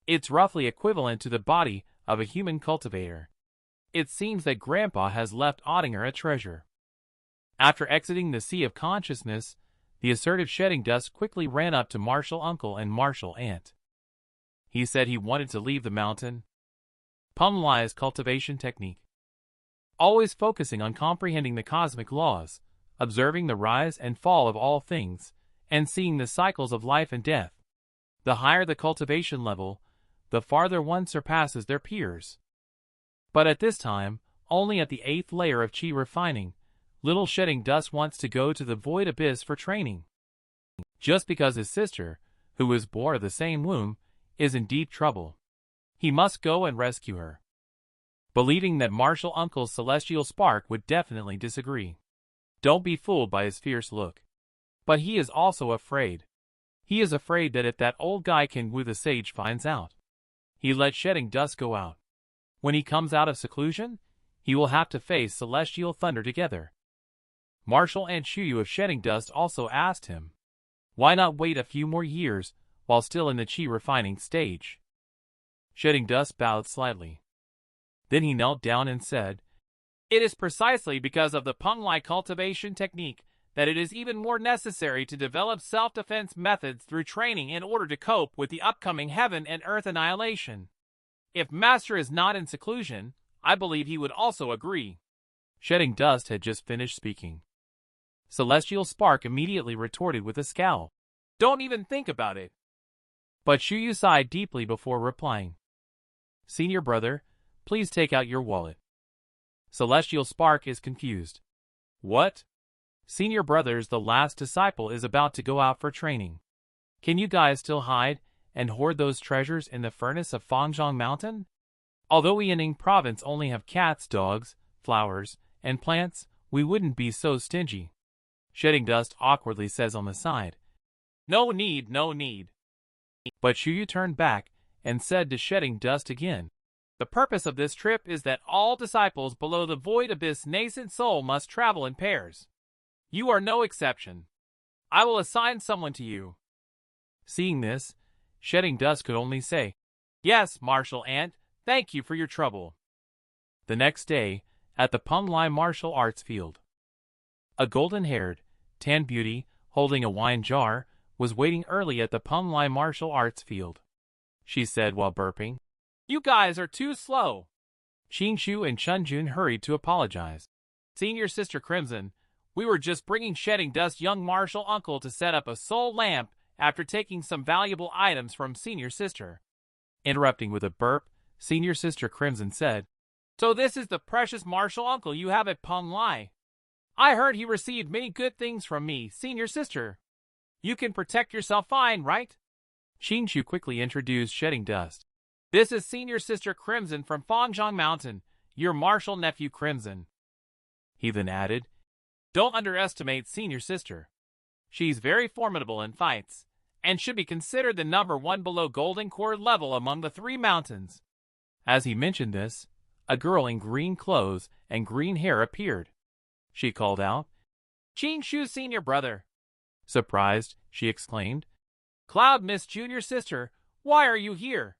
It's roughly equivalent to the body of a human cultivator. It seems that Grandpa has left Ottinger a treasure. After exiting the sea of consciousness, the assertive Shedding Dust quickly ran up to Martial Uncle and Martial Aunt. He said he wanted to leave the mountain. Pumlai's cultivation technique. Always focusing on comprehending the cosmic laws, observing the rise and fall of all things, and seeing the cycles of life and death. The higher the cultivation level, the farther one surpasses their peers. But at this time, only at the 8th layer of chi refining, little Shedding Dust wants to go to the void abyss for training. Just because his sister, who was born of the same womb, is in deep trouble. He must go and rescue her. Believing that Martial Uncle's celestial spark would definitely disagree. Don't be fooled by his fierce look. But he is also afraid. He is afraid that if that old guy Kenwu the Sage finds out, he let Shedding Dust go out. When he comes out of seclusion, he will have to face celestial thunder together. Martial and Shuyu of Shedding Dust also asked him, why not wait a few more years while still in the chi refining stage? Shedding Dust bowed slightly. Then he knelt down and said, it is precisely because of the Pumlai cultivation technique that it is even more necessary to develop self-defense methods through training in order to cope with the upcoming heaven and earth annihilation. If Master is not in seclusion, I believe he would also agree. Shedding Dust had just finished speaking. Celestial Spark immediately retorted with a scowl. Don't even think about it. But Shuyu sighed deeply before replying. Senior brother, please take out your wallet. Celestial Spark is confused. What? Senior brother's the last disciple is about to go out for training. Can you guys still hide and hoard those treasures in the furnace of Fangzhong Mountain? Although Liaoning province only have cats, dogs, flowers, and plants, we wouldn't be so stingy. Shedding Dust awkwardly says on the side. No need, no need. But Shuyu turned back and said to Shedding Dust again. The purpose of this trip is that all disciples below the void abyss nascent soul must travel in pairs. You are no exception. I will assign someone to you. Seeing this, Shedding Dust could only say, yes, Martial Aunt, thank you for your trouble. The next day, at the Pumlai Martial Arts Field, a golden-haired, tan beauty, holding a wine jar, was waiting early at the Pumlai Martial Arts Field. She said while burping, you guys are too slow. Qingshu and Chunjun hurried to apologize. Senior Sister Crimson, we were just bringing Shedding Dust young Martial Uncle to set up a soul lamp after taking some valuable items from Senior Sister. Interrupting with a burp, Senior Sister Crimson said, so this is the precious Martial Uncle you have at Pumlai. I heard he received many good things from me, Senior Sister. You can protect yourself fine, right? Qingshu quickly introduced Shedding Dust. This is Senior Sister Crimson from Fangzhong Mountain, your martial nephew Crimson. He then added, don't underestimate Senior Sister. She's very formidable in fights, and should be considered the #1 below Golden Cord level among the 3 mountains. As he mentioned this, a girl in green clothes and green hair appeared. She called out, Qingshu's senior brother. Surprised, she exclaimed, Cloud Mist Junior Sister, why are you here?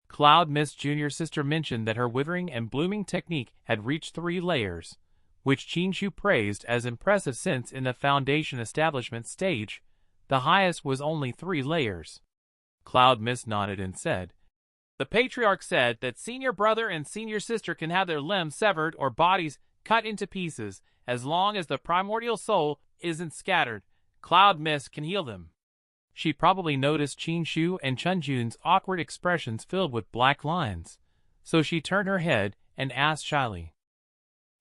Cloud Mist Junior Sister mentioned that her withering and blooming technique had reached 3 layers, which Qingshu praised as impressive since in the foundation establishment stage, the highest was only 3 layers. Cloud Mist nodded and said, the Patriarch said that Senior Brother and Senior Sister can have their limbs severed or bodies cut into pieces as long as the primordial soul isn't scattered. Cloud Mist can heal them. She probably noticed Qingshu and Chunjun's awkward expressions filled with black lines, so she turned her head and asked shyly,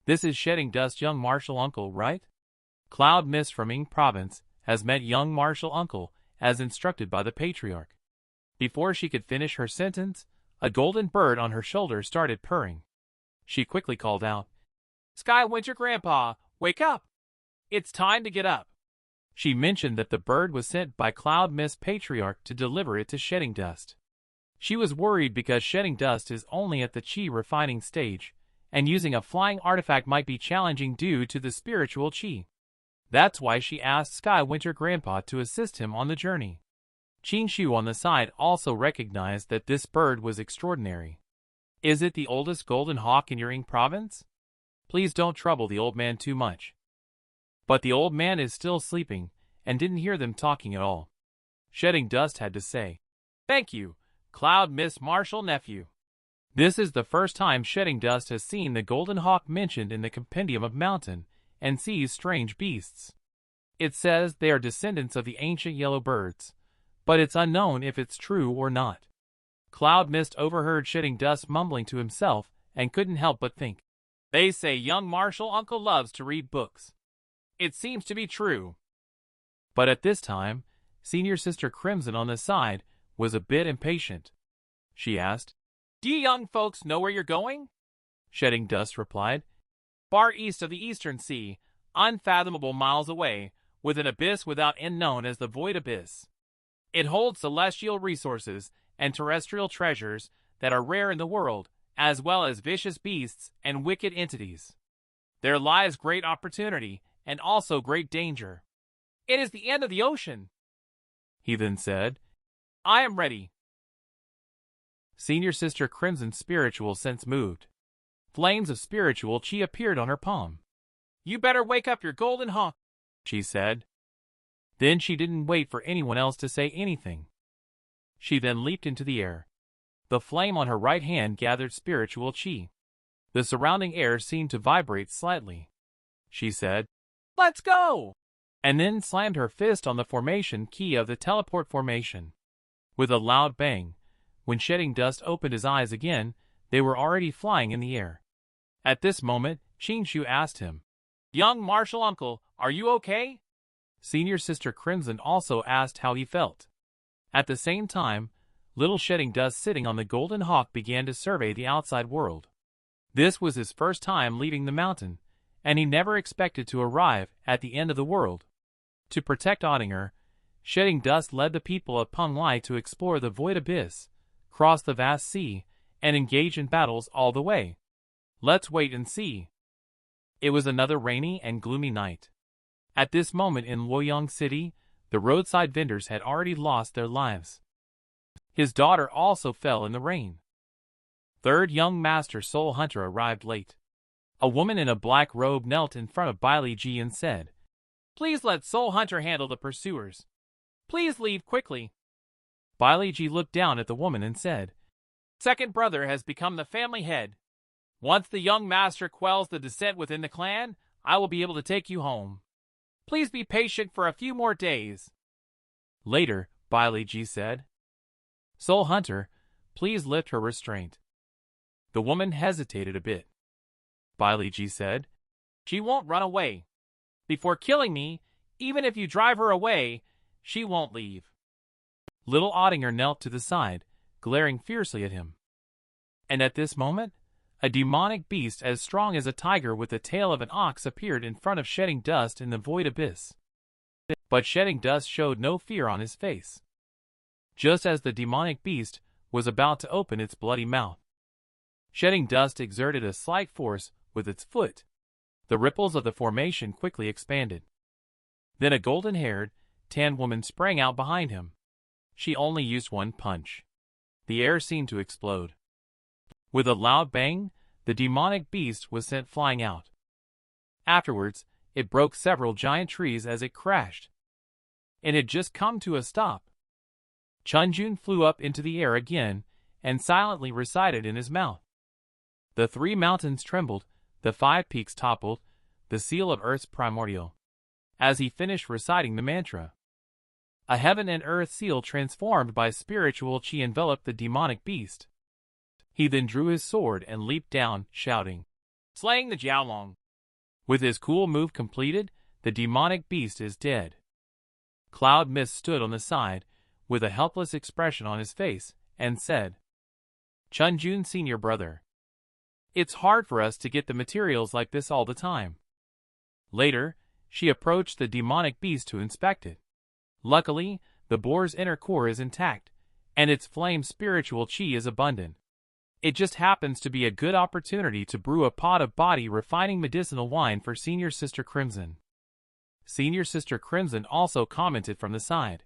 this is Shedding Dust young martial uncle, right? Cloud Mist from Ying Province has met young martial uncle as instructed by the Patriarch. Before she could finish her sentence, a golden bird on her shoulder started purring. She quickly called out, Sky Winter Grandpa, wake up! It's time to get up. She mentioned that the bird was sent by Cloud Mist Patriarch to deliver it to Shedding Dust. She was worried because Shedding Dust is only at the chi refining stage, and using a flying artifact might be challenging due to the spiritual chi. That's why she asked Sky Winter Grandpa to assist him on the journey. Qingshu on the side also recognized that this bird was extraordinary. Is it the oldest golden hawk in your Ying province? Please don't trouble the old man too much. But the old man is still sleeping, and didn't hear them talking at all. Shedding Dust had to say, thank you, Cloud Mist Martial Nephew. This is the first time Shedding Dust has seen the golden hawk mentioned in the Compendium of Mountain, and sees strange beasts. It says they are descendants of the ancient yellow birds, but it's unknown if it's true or not. Cloud Mist overheard Shedding Dust mumbling to himself and couldn't help but think, they say young martial uncle loves to read books. It seems to be true. But at this time, Senior Sister Crimson on the side was a bit impatient. She asked, do you young folks know where you're going? Shedding Dust replied, far east of the Eastern Sea, unfathomable miles away, with an abyss without end known as the Void Abyss. It holds celestial resources and terrestrial treasures that are rare in the world, as well as vicious beasts and wicked entities. There lies great opportunity and also great danger. It is the end of the ocean. He then said, I am ready. Senior Sister Crimson's spiritual sense moved. Flames of spiritual chi appeared on her palm. You better wake up your golden hawk, she said. Then she didn't wait for anyone else to say anything. She then leaped into the air. The flame on her right hand gathered spiritual chi. The surrounding air seemed to vibrate slightly. She said, let's go! And then slammed her fist on the formation key of the teleport formation. With a loud bang, when Shedding Dust opened his eyes again, they were already flying in the air. At this moment, Qingshu asked him, young martial uncle, are you okay? Senior Sister Crimson also asked how he felt. At the same time, little Shedding Dust sitting on the golden hawk began to survey the outside world. This was his first time leaving the mountain, and he never expected to arrive at the end of the world. To protect Ottinger, Shedding Dust led the people of Penglai to explore the Void Abyss, cross the vast sea, and engage in battles all the way. Let's wait and see. It was another rainy and gloomy night. At this moment in Luoyang City, the roadside vendors had already lost their lives. His daughter also fell in the rain. Third young master Soul Hunter arrived late. A woman in a black robe knelt in front of Bailey Ji and said, please let Soul Hunter handle the pursuers. Please leave quickly. Bailey Ji looked down at the woman and said, second brother has become the family head. Once the young master quells the dissent within the clan, I will be able to take you home. Please be patient for a few more days. Later, Bailey Ji said, Soul Hunter, please lift her restraint. The woman hesitated a bit. Bailey Ji said, she won't run away. Before killing me, even if you drive her away, She won't leave. Little Ottinger knelt to the side, glaring fiercely at him. And at this moment, a demonic beast as strong as a tiger with the tail of an ox appeared in front of Shedding Dust in the void abyss. But Shedding Dust showed no fear on his face. Just as the demonic beast was about to open its bloody mouth, Shedding Dust exerted a slight force with its foot. The ripples of the formation quickly expanded. Then a golden-haired, tan woman sprang out behind him. She only used one punch. The air seemed to explode. With a loud bang, the demonic beast was sent flying out. Afterwards, it broke several giant trees as it crashed. It had just come to a stop. Chunjun flew up into the air again and silently recited in his mouth. The 3 mountains trembled, the 5 peaks toppled, the seal of Earth's primordial. As he finished reciting the mantra, a heaven and earth seal transformed by spiritual chi enveloped the demonic beast. He then drew his sword and leaped down, shouting, "Slaying the Jiaolong!" With his cool move completed, the demonic beast is dead. Cloud Mist stood on the side, with a helpless expression on his face, and said, "Chunjun, senior brother. It's hard for us to get the materials like this all the time." Later, she approached the demonic beast to inspect it. Luckily, the boar's inner core is intact, and its flame spiritual chi is abundant. It just happens to be a good opportunity to brew a pot of body-refining medicinal wine for Senior Sister Crimson. Senior Sister Crimson also commented from the side,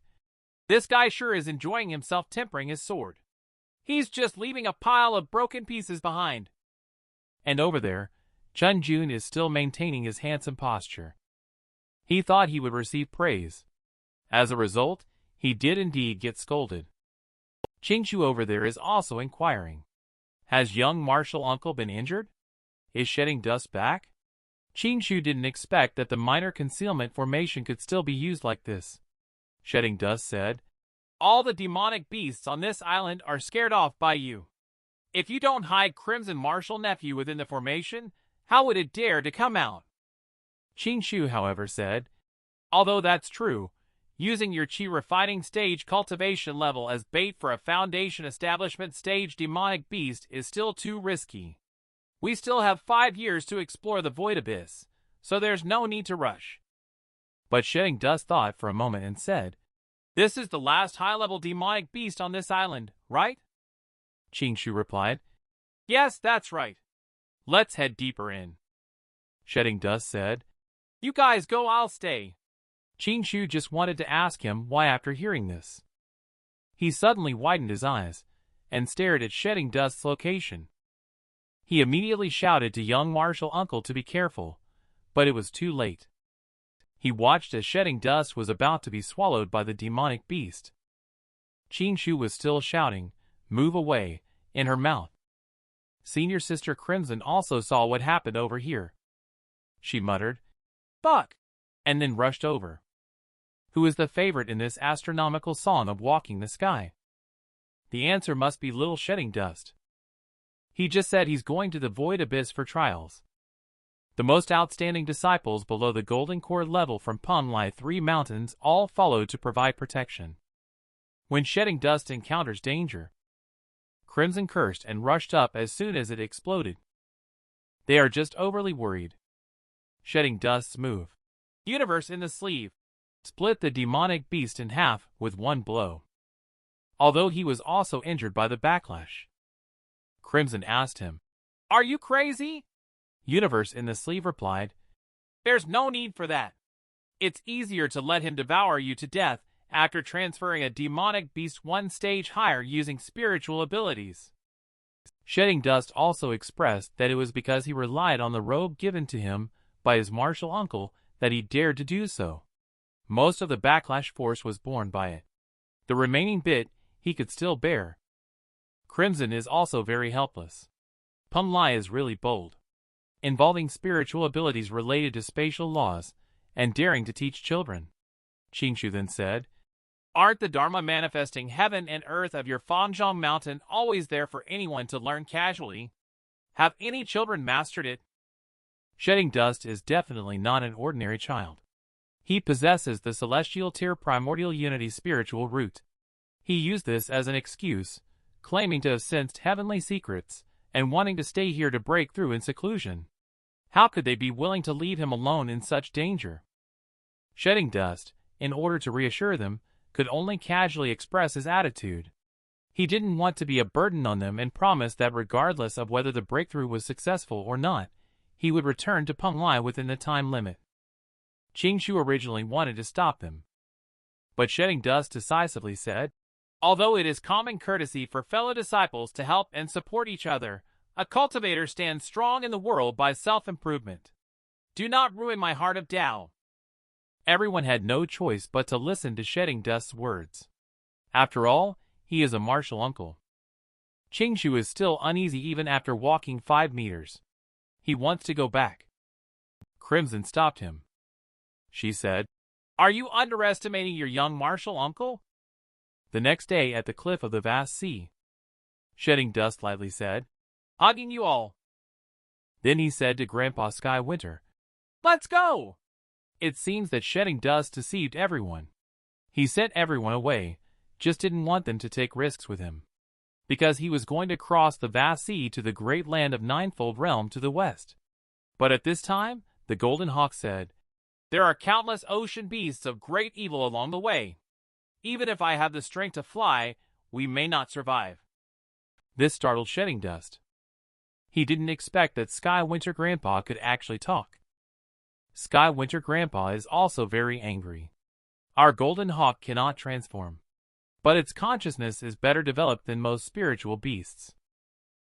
"This guy sure is enjoying himself tempering his sword. He's just leaving a pile of broken pieces behind." And over there, Chunjun is still maintaining his handsome posture. He thought he would receive praise. As a result, he did indeed get scolded. Qingshu over there is also inquiring, "Has young martial uncle been injured? Is Shedding Dust back?" Qingshu didn't expect that the minor concealment formation could still be used like this. Shedding Dust said, "All the demonic beasts on this island are scared off by you. If you don't hide Crimson Martial Nephew within the formation, how would it dare to come out?" Qingshu, however, said, "Although that's true, using your chi refining stage cultivation level as bait for a foundation establishment stage demonic beast is still too risky. We still have 5 years to explore the void abyss, so there's no need to rush." But Shedding Dust thought for a moment and said, "This is the last high-level demonic beast on this island, right?" Qingshu replied, "Yes, that's right. Let's head deeper in." Shedding Dust said, "You guys go, I'll stay." Qingshu just wanted to ask him why after hearing this. He suddenly widened his eyes and stared at Shedding Dust's location. He immediately shouted to young martial uncle to be careful, but it was too late. He watched as Shedding Dust was about to be swallowed by the demonic beast. Qingshu was still shouting, "Move away," in her mouth. Senior Sister Crimson also saw what happened over here. She muttered, "Fuck," and then rushed over. Who is the favorite in this astronomical song of walking the sky? The answer must be little Shedding Dust. He just said he's going to the void abyss for trials. The most outstanding disciples below the Golden Core level from Punlai 3 Mountains all followed to provide protection. When Shedding Dust encounters danger, Crimson cursed and rushed up as soon as it exploded. They are just overly worried. Shedding Dust's move, Universe in the Sleeve, split the demonic beast in half with one blow. Although he was also injured by the backlash. Crimson asked him, "Are you crazy?" Universe in the Sleeve replied, "There's no need for that. It's easier to let him devour you to death after transferring a demonic beast 1 stage higher using spiritual abilities." Shedding Dust also expressed that it was because he relied on the robe given to him by his martial uncle that he dared to do so. Most of the backlash force was borne by it. The remaining bit he could still bear. Crimson is also very helpless. Punlai is really bold, involving spiritual abilities related to spatial laws and daring to teach children. Qingshu then said, "Aren't the Dharma manifesting heaven and earth of your Fanzhong Mountain always there for anyone to learn casually? Have any children mastered it?" Shedding Dust is definitely not an ordinary child. He possesses the celestial tier primordial unity spiritual root. He used this as an excuse, claiming to have sensed heavenly secrets, and wanting to stay here to break through in seclusion. How could they be willing to leave him alone in such danger? Shedding Dust, in order to reassure them, could only casually express his attitude. He didn't want to be a burden on them and promised that regardless of whether the breakthrough was successful or not, he would return to Penglai within the time limit. Qingshu originally wanted to stop them, but Shedding Dust decisively said, "Although it is common courtesy for fellow disciples to help and support each other, a cultivator stands strong in the world by self-improvement. Do not ruin my heart of Tao." Everyone had no choice but to listen to Shedding Dust's words. After all, he is a martial uncle. Qingshu is still uneasy even after walking 5 meters. He wants to go back. Crimson stopped him. She said, "Are you underestimating your young martial uncle?" The next day at the cliff of the vast sea, Shedding Dust lightly said, "Hugging you all." Then he said to Grandpa Sky Winter, "Let's go!" It seems that Shedding Dust deceived everyone. He sent everyone away, just didn't want them to take risks with him, because he was going to cross the vast sea to the great land of Ninefold Realm to the west. But at this time, the Golden Hawk said, "There are countless ocean beasts of great evil along the way. Even if I have the strength to fly, we may not survive." This startled Shedding Dust. He didn't expect that Sky Winter Grandpa could actually talk. Sky Winter Grandpa is also very angry. Our Golden Hawk cannot transform, but its consciousness is better developed than most spiritual beasts.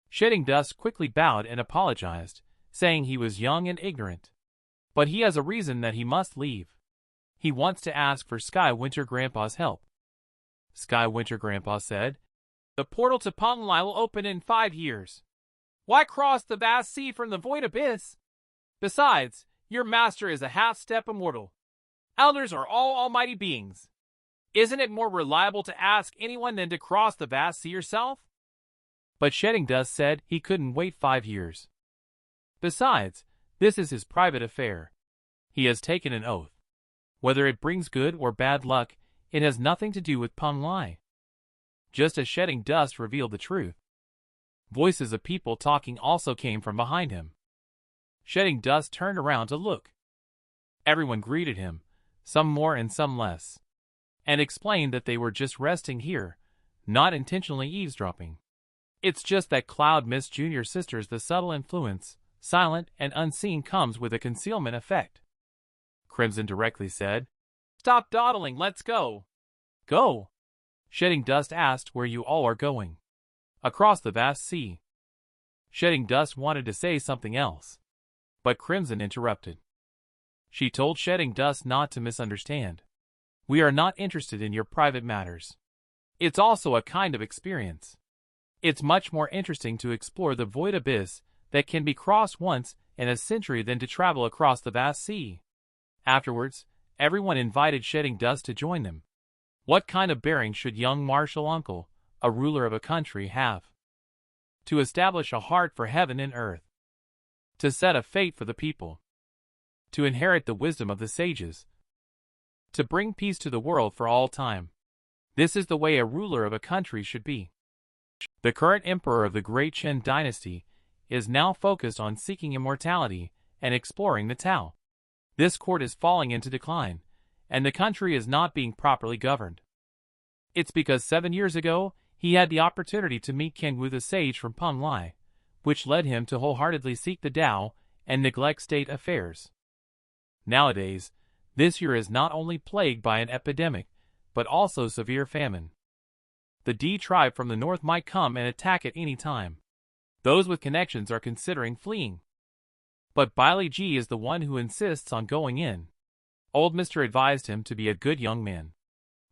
Shedding Dust quickly bowed and apologized, saying he was young and ignorant. But he has a reason that he must leave. He wants to ask for Sky Winter Grandpa's help. Sky Winter Grandpa said, "The portal to Penglai will open in 5 years. Why cross the vast sea from the void abyss? Besides, your master is a half-step immortal. Elders are all almighty beings. Isn't it more reliable to ask anyone than to cross the vast sea yourself?" But Shedding Dust said he couldn't wait 5 years. Besides, this is his private affair. He has taken an oath. Whether it brings good or bad luck, it has nothing to do with Penglai. Just as Shedding Dust revealed the truth, voices of people talking also came from behind him. Shedding Dust turned around to look. Everyone greeted him, some more and some less, and explained that they were just resting here, not intentionally eavesdropping. It's just that Cloud Mist Junior Sisters, the subtle influence, silent and unseen, comes with a concealment effect. Crimson directly said, "Stop dawdling, let's go." "Go?" Shedding Dust asked where you all are going. "Across the vast sea." Shedding Dust wanted to say something else, but Crimson interrupted. She told Shedding Dust not to misunderstand. "We are not interested in your private matters. It's also a kind of experience. It's much more interesting to explore the void abyss that can be crossed once in a century than to travel across the vast sea." Afterwards, everyone invited Shedding Dust to join them. What kind of bearing should young martial uncle, a ruler of a country, have? To establish a heart for heaven and earth. To set a fate for the people. To inherit the wisdom of the sages. To bring peace to the world for all time. This is the way a ruler of a country should be. The current emperor of the Great Qin dynasty is now focused on seeking immortality and exploring the Tao. This court is falling into decline, and the country is not being properly governed. It's because 7 years ago, he had the opportunity to meet Kangwu the sage from Penglai, which led him to wholeheartedly seek the Tao and neglect state affairs. Nowadays, this year is not only plagued by an epidemic, but also severe famine. The D tribe from the north might come and attack at any time. Those with connections are considering fleeing. But Bailey G is the one who insists on going in. Old Mr. advised him to be a good young man.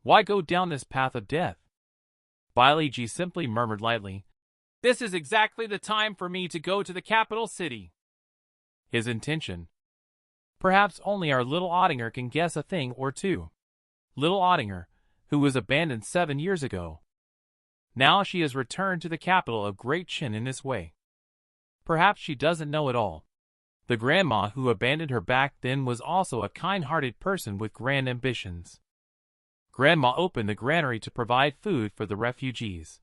Why go down this path of death? Bailey G simply murmured lightly, "This is exactly the time for me to go to the capital city." His intention. Perhaps only our little Ottinger can guess a thing or two. Little Ottinger, who was abandoned 7 years ago. Now she has returned to the capital of Great Qin in this way. Perhaps she doesn't know it all. The grandma who abandoned her back then was also a kind-hearted person with grand ambitions. Grandma opened the granary to provide food for the refugees.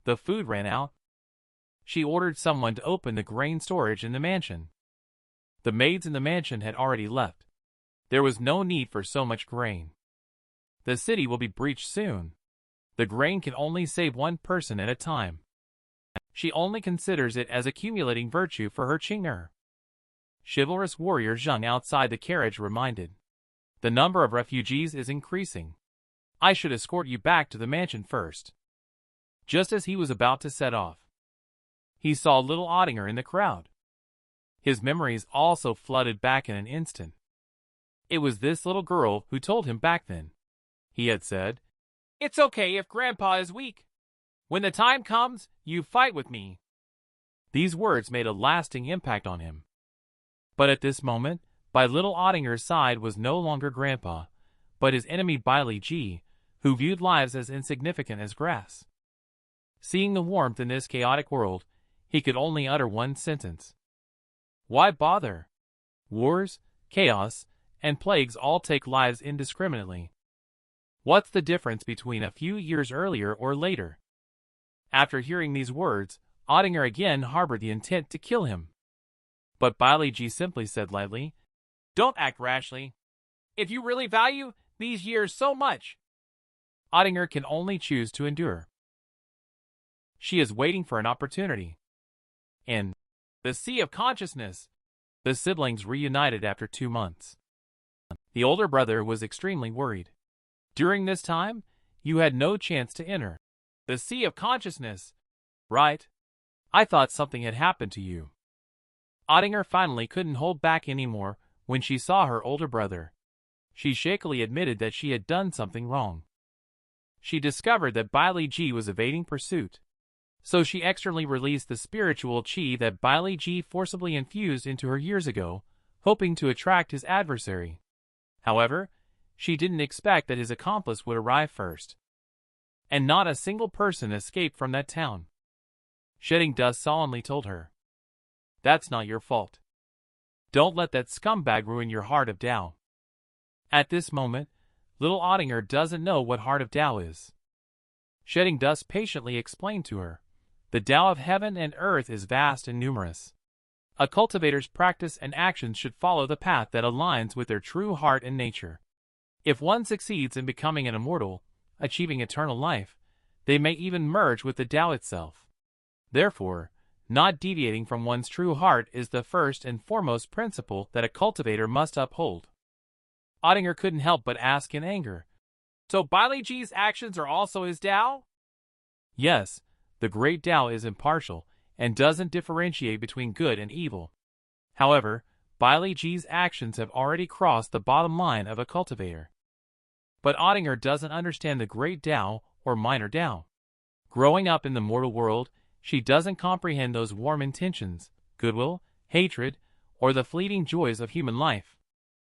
The food ran out. She ordered someone to open the grain storage in the mansion. The maids in the mansion had already left. There was no need for so much grain. The city will be breached soon. The grain can only save one person at a time. She only considers it as accumulating virtue for her Qing'er. Chivalrous warrior Zheng outside the carriage reminded. The number of refugees is increasing. I should escort you back to the mansion first. Just as he was about to set off, he saw little Ottinger in the crowd. His memories also flooded back in an instant. It was this little girl who told him back then. He had said, "It's okay if Grandpa is weak. When the time comes, you fight with me." These words made a lasting impact on him. But at this moment, by little Ottinger's side was no longer Grandpa, but his enemy Bailey Ji, who viewed lives as insignificant as grass. Seeing the warmth in this chaotic world, he could only utter one sentence. Why bother? Wars, chaos, and plagues all take lives indiscriminately. What's the difference between a few years earlier or later? After hearing these words, Ottinger again harbored the intent to kill him. But Bailey Ji simply said lightly, "Don't act rashly. If you really value these years so much." Ottinger can only choose to endure. She is waiting for an opportunity. In the Sea of Consciousness, the siblings reunited after 2 months. The older brother was extremely worried. During this time, you had no chance to enter the Sea of Consciousness, right? I thought something had happened to you. Ottinger finally couldn't hold back anymore when she saw her older brother. She shakily admitted that she had done something wrong. She discovered that Bailey Ji was evading pursuit. So she externally released the spiritual chi that Bailey Ji forcibly infused into her years ago, hoping to attract his adversary. However, she didn't expect that his accomplice would arrive first. And not a single person escaped from that town. Shedding Dust solemnly told her, "That's not your fault. Don't let that scumbag ruin your Heart of Tao." At this moment, little Ottinger doesn't know what Heart of Tao is. Shedding Dust patiently explained to her, "The Tao of heaven and earth is vast and numerous. A cultivator's practice and actions should follow the path that aligns with their true heart and nature. If one succeeds in becoming an immortal, achieving eternal life, they may even merge with the Tao itself. Therefore, not deviating from one's true heart is the first and foremost principle that a cultivator must uphold." Ottinger couldn't help but ask in anger, "So Bailey Ji's actions are also his Tao?" "Yes, the great Tao is impartial and doesn't differentiate between good and evil. However, Bailey Ji's actions have already crossed the bottom line of a cultivator." But Ottinger doesn't understand the great Tao or minor Tao. Growing up in the mortal world, she doesn't comprehend those warm intentions, goodwill, hatred, or the fleeting joys of human life.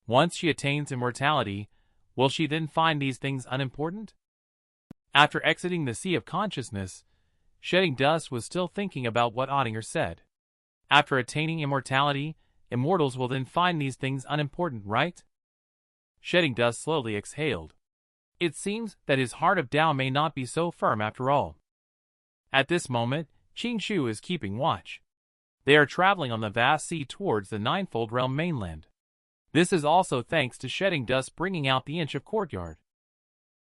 Once she attains immortality, will she then find these things unimportant? After exiting the Sea of Consciousness, Shedding Dust was still thinking about what Ottinger said. After attaining immortality, immortals will then find these things unimportant, right? Shedding Dust slowly exhaled. It seems that his Heart of Tao may not be so firm after all. At this moment, Qing Shu is keeping watch. They are traveling on the vast sea towards the Ninefold Realm mainland. This is also thanks to Shedding Dust bringing out the inch of courtyard.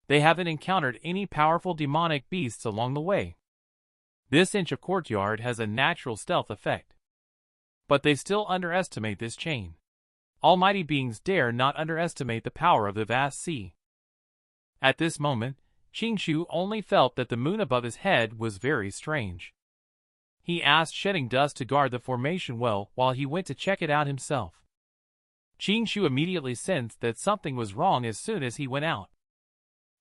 They haven't encountered any powerful demonic beasts along the way. This inch of courtyard has a natural stealth effect. But they still underestimate this chain. Almighty beings dare not underestimate the power of the vast sea. At this moment, Qing Shu only felt that the moon above his head was very strange. He asked Shedding Dust to guard the formation well while he went to check it out himself. Qing Shu immediately sensed that something was wrong as soon as he went out.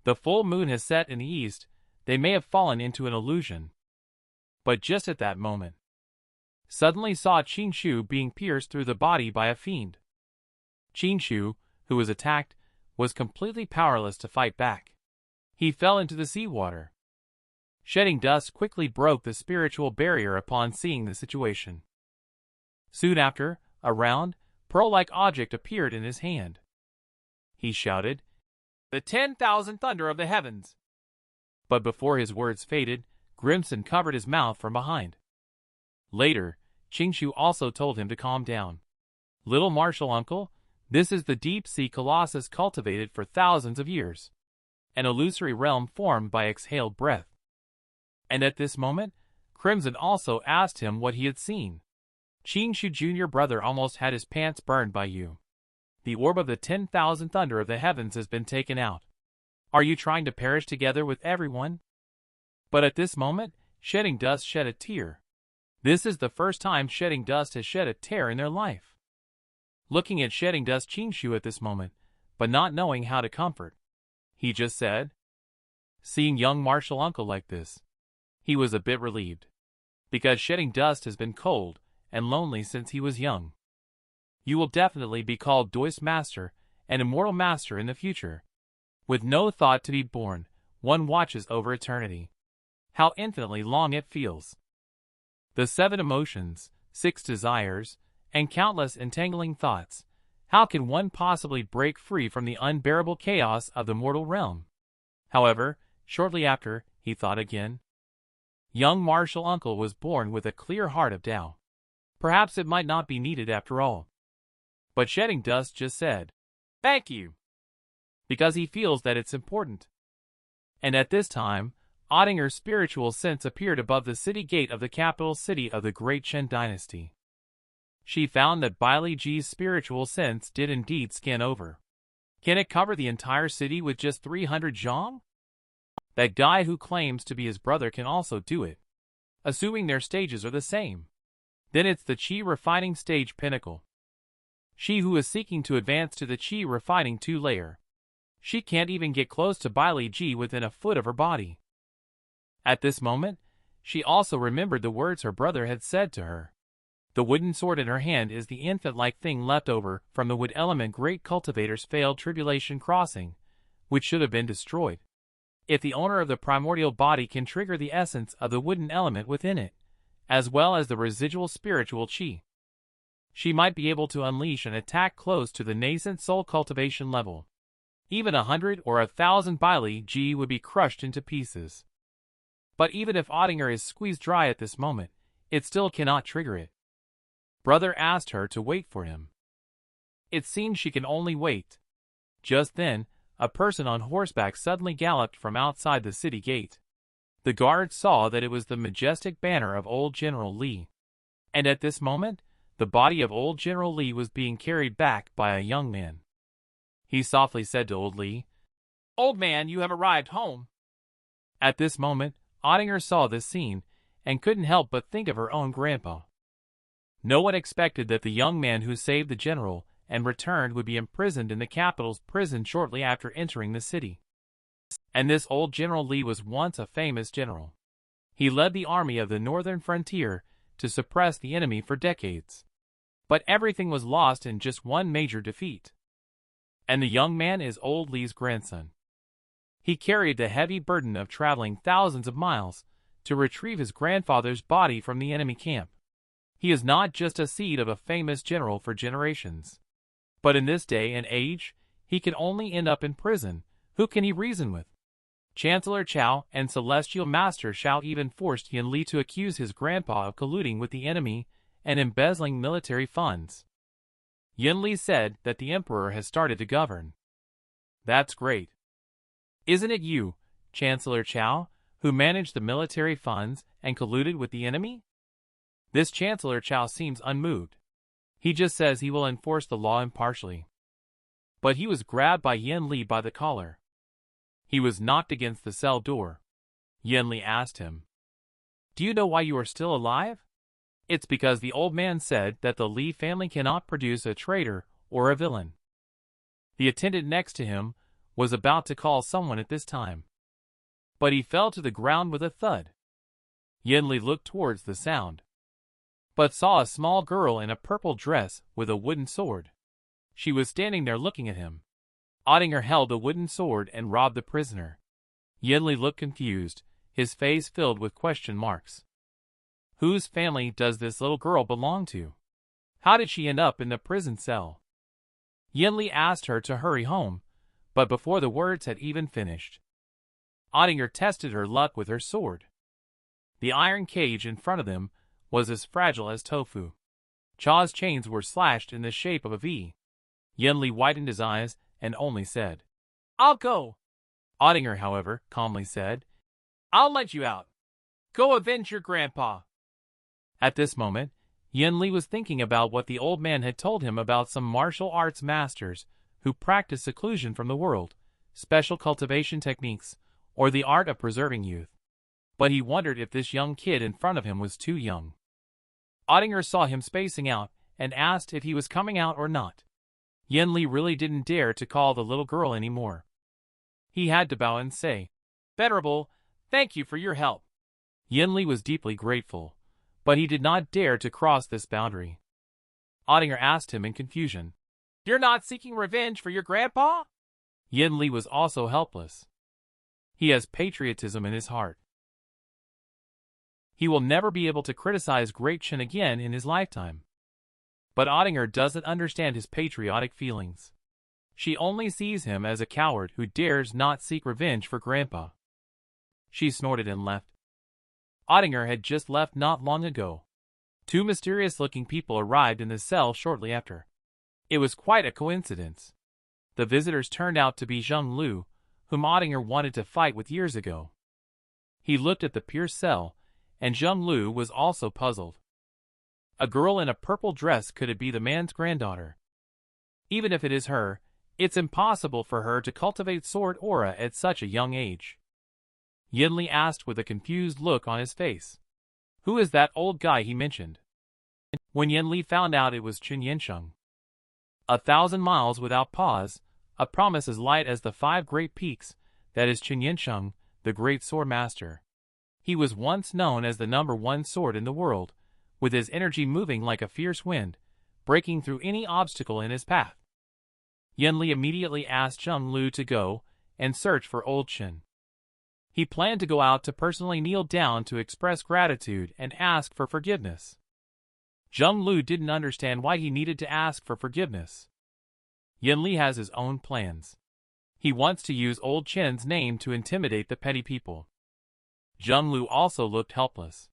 The full moon has set in the east, they may have fallen into an illusion. But just at that moment, suddenly saw Qing Shu being pierced through the body by a fiend. Qing Shu, who was attacked, was completely powerless to fight back. He fell into the seawater. Shedding Dust quickly broke the spiritual barrier upon seeing the situation. Soon after, A round, pearl-like object appeared in his hand. He shouted, "The 10,000 thunder of the heavens!" But before his words faded, Grimson covered his mouth from behind. Later, Qingshu also told him to calm down. "Little martial uncle, this is the deep-sea colossus cultivated for thousands of years. An illusory realm formed by exhaled breath." And at this moment, Crimson also asked him what he had seen. "Qingshu Jr. brother almost had his pants burned by you. The orb of the 10,000 thunder of the heavens has been taken out. Are you trying to perish together with everyone?" But at this moment, Shedding Dust shed a tear. This is the first time Shedding Dust has shed a tear in their life. Looking at Shedding Dust Qingshu at this moment, but not knowing how to comfort, he just said, seeing young martial uncle like this, he was a bit relieved. Because Shedding Dust has been cold and lonely since he was young. You will definitely be called Doist Master and Immortal Master in the future. With no thought to be born, one watches over eternity. How infinitely long it feels. The 7 emotions, 6 desires, and countless entangling thoughts. How can one possibly break free from the unbearable chaos of the mortal realm? However, shortly after, he thought again. Young martial uncle was born with a clear heart of Tao. Perhaps it might not be needed after all. But Shedding Dust just said, "Thank you," because he feels that it's important. And at this time, Ottinger's spiritual sense appeared above the city gate of the capital city of the Great Chen dynasty. She found that Bailey Ji's spiritual sense did indeed scan over. Can it cover the entire city with just 300 zhong? That guy who claims to be his brother can also do it. Assuming their stages are the same. Then it's the Qi refining stage pinnacle. She who is seeking to advance to the Qi refining 2 layer. She can't even get close to Bailey Ji within a foot of her body. At this moment, she also remembered the words her brother had said to her. The wooden sword in her hand is the infant-like thing left over from the wood element Great Cultivator's failed tribulation crossing, which should have been destroyed. If the owner of the primordial body can trigger the essence of the wooden element within it, as well as the residual spiritual Qi, she might be able to unleash an attack close to the nascent soul cultivation level. Even 100 or 1,000 Bailey Ji would be crushed into pieces. But even if Ottinger is squeezed dry at this moment, it still cannot trigger it. Brother asked her to wait for him. It seems she can only wait. Just then, a person on horseback suddenly galloped from outside the city gate. The guard saw that it was the majestic banner of old General Li. And at this moment, the body of old General Li was being carried back by a young man. He softly said to old Li, "Old man, you have arrived home." At this moment, Ottinger saw this scene, and couldn't help but think of her own grandpa. No one expected that the young man who saved the general and returned would be imprisoned in the capital's prison shortly after entering the city. And this old General Li was once a famous general. He led the army of the northern frontier to suppress the enemy for decades. But everything was lost in just one major defeat. And the young man is old Li's grandson. He carried the heavy burden of traveling thousands of miles to retrieve his grandfather's body from the enemy camp. He is not just a seed of a famous general for generations. But in this day and age, he can only end up in prison. Who can he reason with? Chancellor Chao and Celestial Master Shao even forced Yan Li to accuse his grandpa of colluding with the enemy and embezzling military funds. Yan Li said that the emperor has started to govern. That's great. Isn't it you, Chancellor Chao, who managed the military funds and colluded with the enemy? This Chancellor Chao seems unmoved. He just says he will enforce the law impartially. But he was grabbed by Yan Li by the collar. He was knocked against the cell door. Yan Li asked him, "Do you know why you are still alive?" It's because the old man said that the Li family cannot produce a traitor or a villain. The attendant next to him was about to call someone at this time. But he fell to the ground with a thud. Yan Li looked towards the sound, but saw a small girl in a purple dress with a wooden sword. She was standing there looking at him. Ottinger held a wooden sword and robbed the prisoner. Yan Li looked confused, his face filled with question marks. Whose family does this little girl belong to? How did she end up in the prison cell? Yinli asked her to hurry home, but before the words had even finished, Ottinger tested her luck with her sword. The iron cage in front of them was as fragile as tofu. Cha's chains were slashed in the shape of a V. Yinli widened his eyes and only said, "I'll go." Ottinger, however, calmly said, "I'll let you out. Go avenge your grandpa." At this moment, Yinli was thinking about what the old man had told him about some martial arts masters who practice seclusion from the world, special cultivation techniques, or the art of preserving youth. But he wondered if this young kid in front of him was too young. Ottinger saw him spacing out and asked if he was coming out or not. Yinli really didn't dare to call the little girl anymore. He had to bow and say, "Venerable, thank you for your help." Yinli was deeply grateful, but he did not dare to cross this boundary. Ottinger asked him in confusion, "You're not seeking revenge for your grandpa?" Yinli was also helpless. He has patriotism in his heart. He will never be able to criticize Great Chen again in his lifetime. But Ottinger doesn't understand his patriotic feelings. She only sees him as a coward who dares not seek revenge for Grandpa. She snorted and left. Ottinger had just left not long ago. Two mysterious-looking people arrived in the cell shortly after. It was quite a coincidence. The visitors turned out to be Zheng Lu, whom Ottinger wanted to fight with years ago. He looked at the pierced cell, and Zheng Lu was also puzzled. A girl in a purple dress, could it be the man's granddaughter? Even if it is her, it's impossible for her to cultivate sword aura at such a young age. Yinli asked with a confused look on his face, "Who is that old guy he mentioned?" When Yinli found out, it was Chen Yinsheng. 1,000 miles without pause, a promise as light as the 5 great peaks, that is Chen Yinsheng, the great sword master. He was once known as the #1 sword in the world, with his energy moving like a fierce wind, breaking through any obstacle in his path. Yinli immediately asked Zheng Lu to go and search for old Chen. He planned to go out to personally kneel down to express gratitude and ask for forgiveness. Zheng Lu didn't understand why he needed to ask for forgiveness. Yinli has his own plans. He wants to use old Chen's name to intimidate the petty people. Zheng Lu also looked helpless.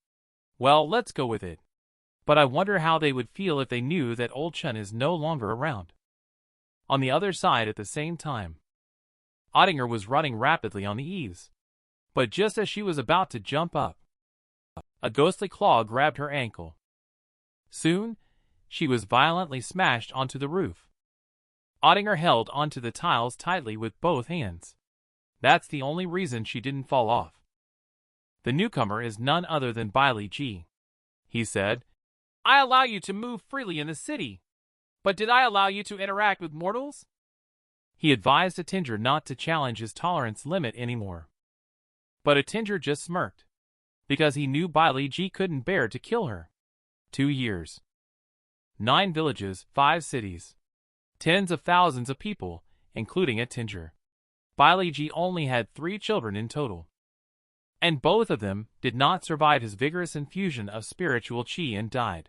"Well, let's go with it. But I wonder how they would feel if they knew that old Chen is no longer around." On the other side at the same time, Ottinger was running rapidly on the eaves. But just as she was about to jump up, a ghostly claw grabbed her ankle. Soon, she was violently smashed onto the roof. Ottinger held onto the tiles tightly with both hands. That's the only reason she didn't fall off. "The newcomer is none other than Bailey Ji," he said. "I allow you to move freely in the city. But did I allow you to interact with mortals?" He advised Attinger not to challenge his tolerance limit anymore. But Attinger just smirked, because he knew Bailey Ji couldn't bear to kill her. 2 years. 9 villages, 5 cities. Tens of thousands of people, including Attinger. Bailey Ji only had 3 children in total. And both of them did not survive his vigorous infusion of spiritual qi and died.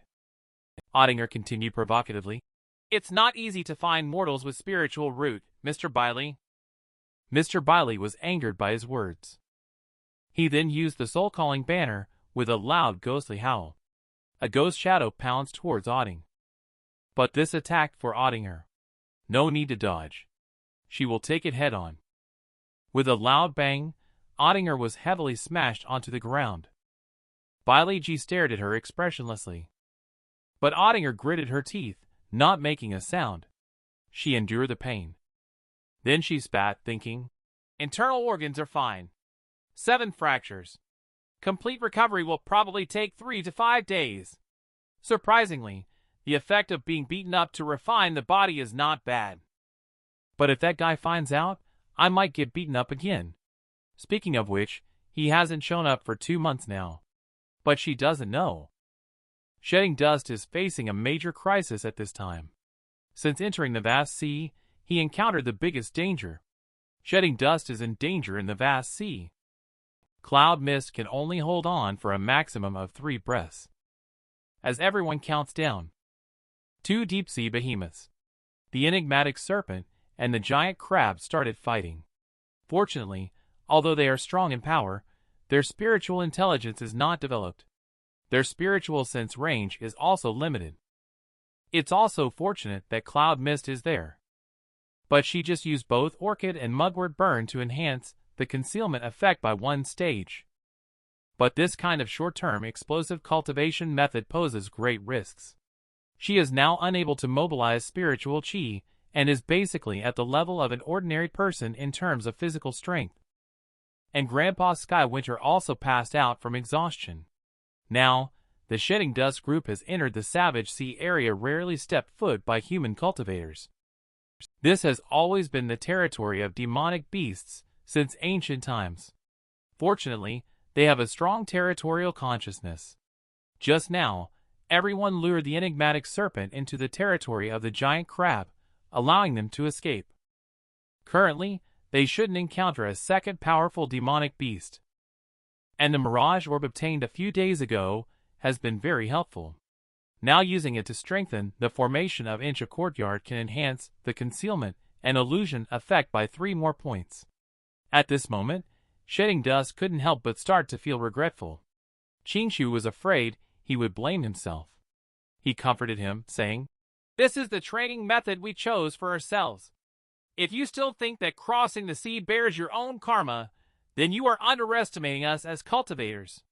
Ottinger continued provocatively, "It's not easy to find mortals with spiritual root, Mr. Bailey." Mr. Bailey was angered by his words. He then used the soul-calling banner with a loud ghostly howl. A ghost shadow pounced towards Ottinger. But this attacked for Ottinger. No need to dodge. She will take it head-on. With a loud bang, Ottinger was heavily smashed onto the ground. Bailey Ji stared at her expressionlessly. But Ottinger gritted her teeth, not making a sound. She endured the pain. Then she spat, thinking, "Internal organs are fine. 7 fractures. Complete recovery will probably take 3 to 5 days. Surprisingly, the effect of being beaten up to refine the body is not bad. But if that guy finds out, I might get beaten up again. Speaking of which, he hasn't shown up for 2 months now." But she doesn't know. Shedding Dust is facing a major crisis at this time. Since entering the vast sea, he encountered the biggest danger. Shedding Dust is in danger in the vast sea. Cloud Mist can only hold on for a maximum of 3 breaths. As everyone counts down, Two deep-sea behemoths, the enigmatic serpent and the giant crab, started fighting. Fortunately, although they are strong in power, their spiritual intelligence is not developed. Their spiritual sense range is also limited. It's also fortunate that Cloud Mist is there. But she just used both Orchid and Mugwort Burn to enhance the concealment effect by one stage. But this kind of short-term explosive cultivation method poses great risks. She is now unable to mobilize spiritual chi, and is basically at the level of an ordinary person in terms of physical strength. And Grandpa Skywinter also passed out from exhaustion. Now, the Shedding Dust group has entered the Savage Sea area rarely stepped foot by human cultivators. This has always been the territory of demonic beasts since ancient times. Fortunately, they have a strong territorial consciousness. Just now, everyone lured the enigmatic serpent into the territory of the giant crab, allowing them to escape. Currently, they shouldn't encounter a second powerful demonic beast. And the Mirage Orb obtained a few days ago has been very helpful. Now using it to strengthen the formation of Inch of Courtyard can enhance the concealment and illusion effect by 3 more points. At this moment, Shedding Dust couldn't help but start to feel regretful. Qingshu was afraid he would blame himself. He comforted him, saying, "This is the training method we chose for ourselves. If you still think that crossing the sea bears your own karma, then you are underestimating us as cultivators."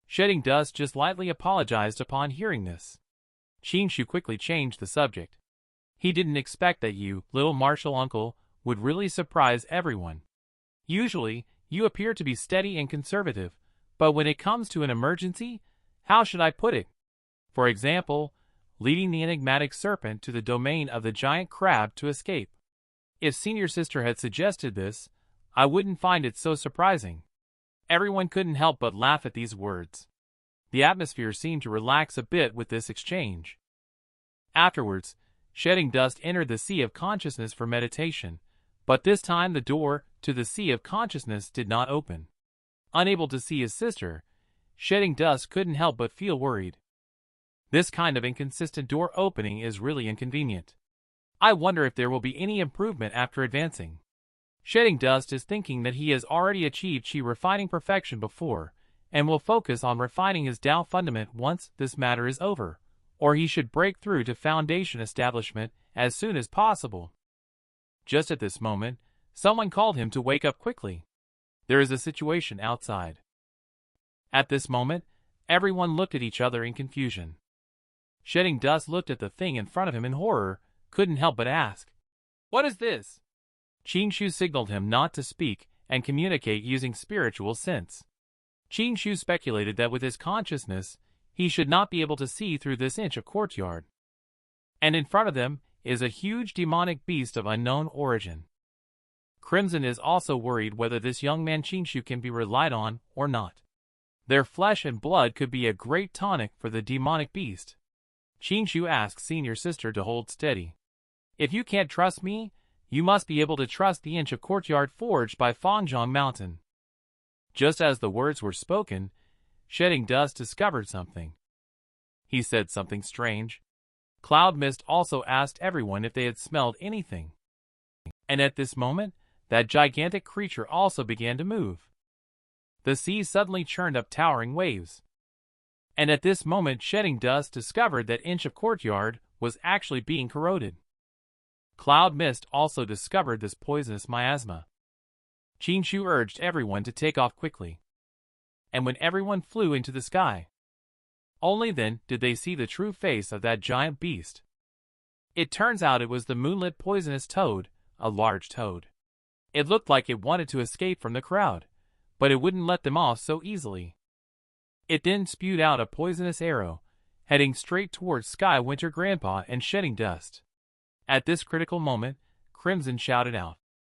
Shedding Dust just lightly apologized upon hearing this. Qingshu quickly changed the subject. He didn't expect that you, little martial uncle, would really surprise everyone. Usually, you appear to be steady and conservative, but when it comes to an emergency, how should I put it? For example, leading the enigmatic serpent to the domain of the giant crab to escape. If Senior Sister had suggested this, I wouldn't find it so surprising. Everyone couldn't help but laugh at these words. The atmosphere seemed to relax a bit with this exchange. Afterwards, Shedding Dust entered the Sea of Consciousness for meditation, but this time the door to the Sea of Consciousness did not open. Unable to see his sister, Shedding Dust couldn't help but feel worried. This kind of inconsistent door opening is really inconvenient. I wonder if there will be any improvement after advancing. Shedding Dust is thinking that he has already achieved chi refining perfection before, and will focus on refining his Tao fundament once this matter is over, or he should break through to foundation establishment as soon as possible. Just at this moment, someone called him to wake up quickly. There is a situation outside. At this moment, everyone looked at each other in confusion. Shedding Dust looked at the thing in front of him in horror, couldn't help but ask, "What is this?" Qingshu signaled him not to speak and communicate using spiritual sense. Qingshu speculated that with his consciousness, he should not be able to see through this inch of courtyard. And in front of them is a huge demonic beast of unknown origin. Crimson is also worried whether this young man Qingshu can be relied on or not. Their flesh and blood could be a great tonic for the demonic beast. Qingshu asks Senior Sister to hold steady. "If you can't trust me, you must be able to trust the inch of courtyard forged by Fangzhong Mountain." Just as the words were spoken, Shedding Dust discovered something. He said something strange. Cloud Mist also asked everyone if they had smelled anything. And at this moment, that gigantic creature also began to move. The sea suddenly churned up towering waves. And at this moment Shedding Dust discovered that inch of courtyard was actually being corroded. Cloud Mist also discovered this poisonous miasma. Qingshu urged everyone to take off quickly. And when everyone flew into the sky, only then did they see the true face of that giant beast. It turns out it was the moonlit poisonous toad, a large toad. It looked like it wanted to escape from the crowd, but it wouldn't let them off so easily. It then spewed out a poisonous arrow, heading straight towards Sky Winter Grandpa and Shedding Dust. At this critical moment, Crimson shouted out,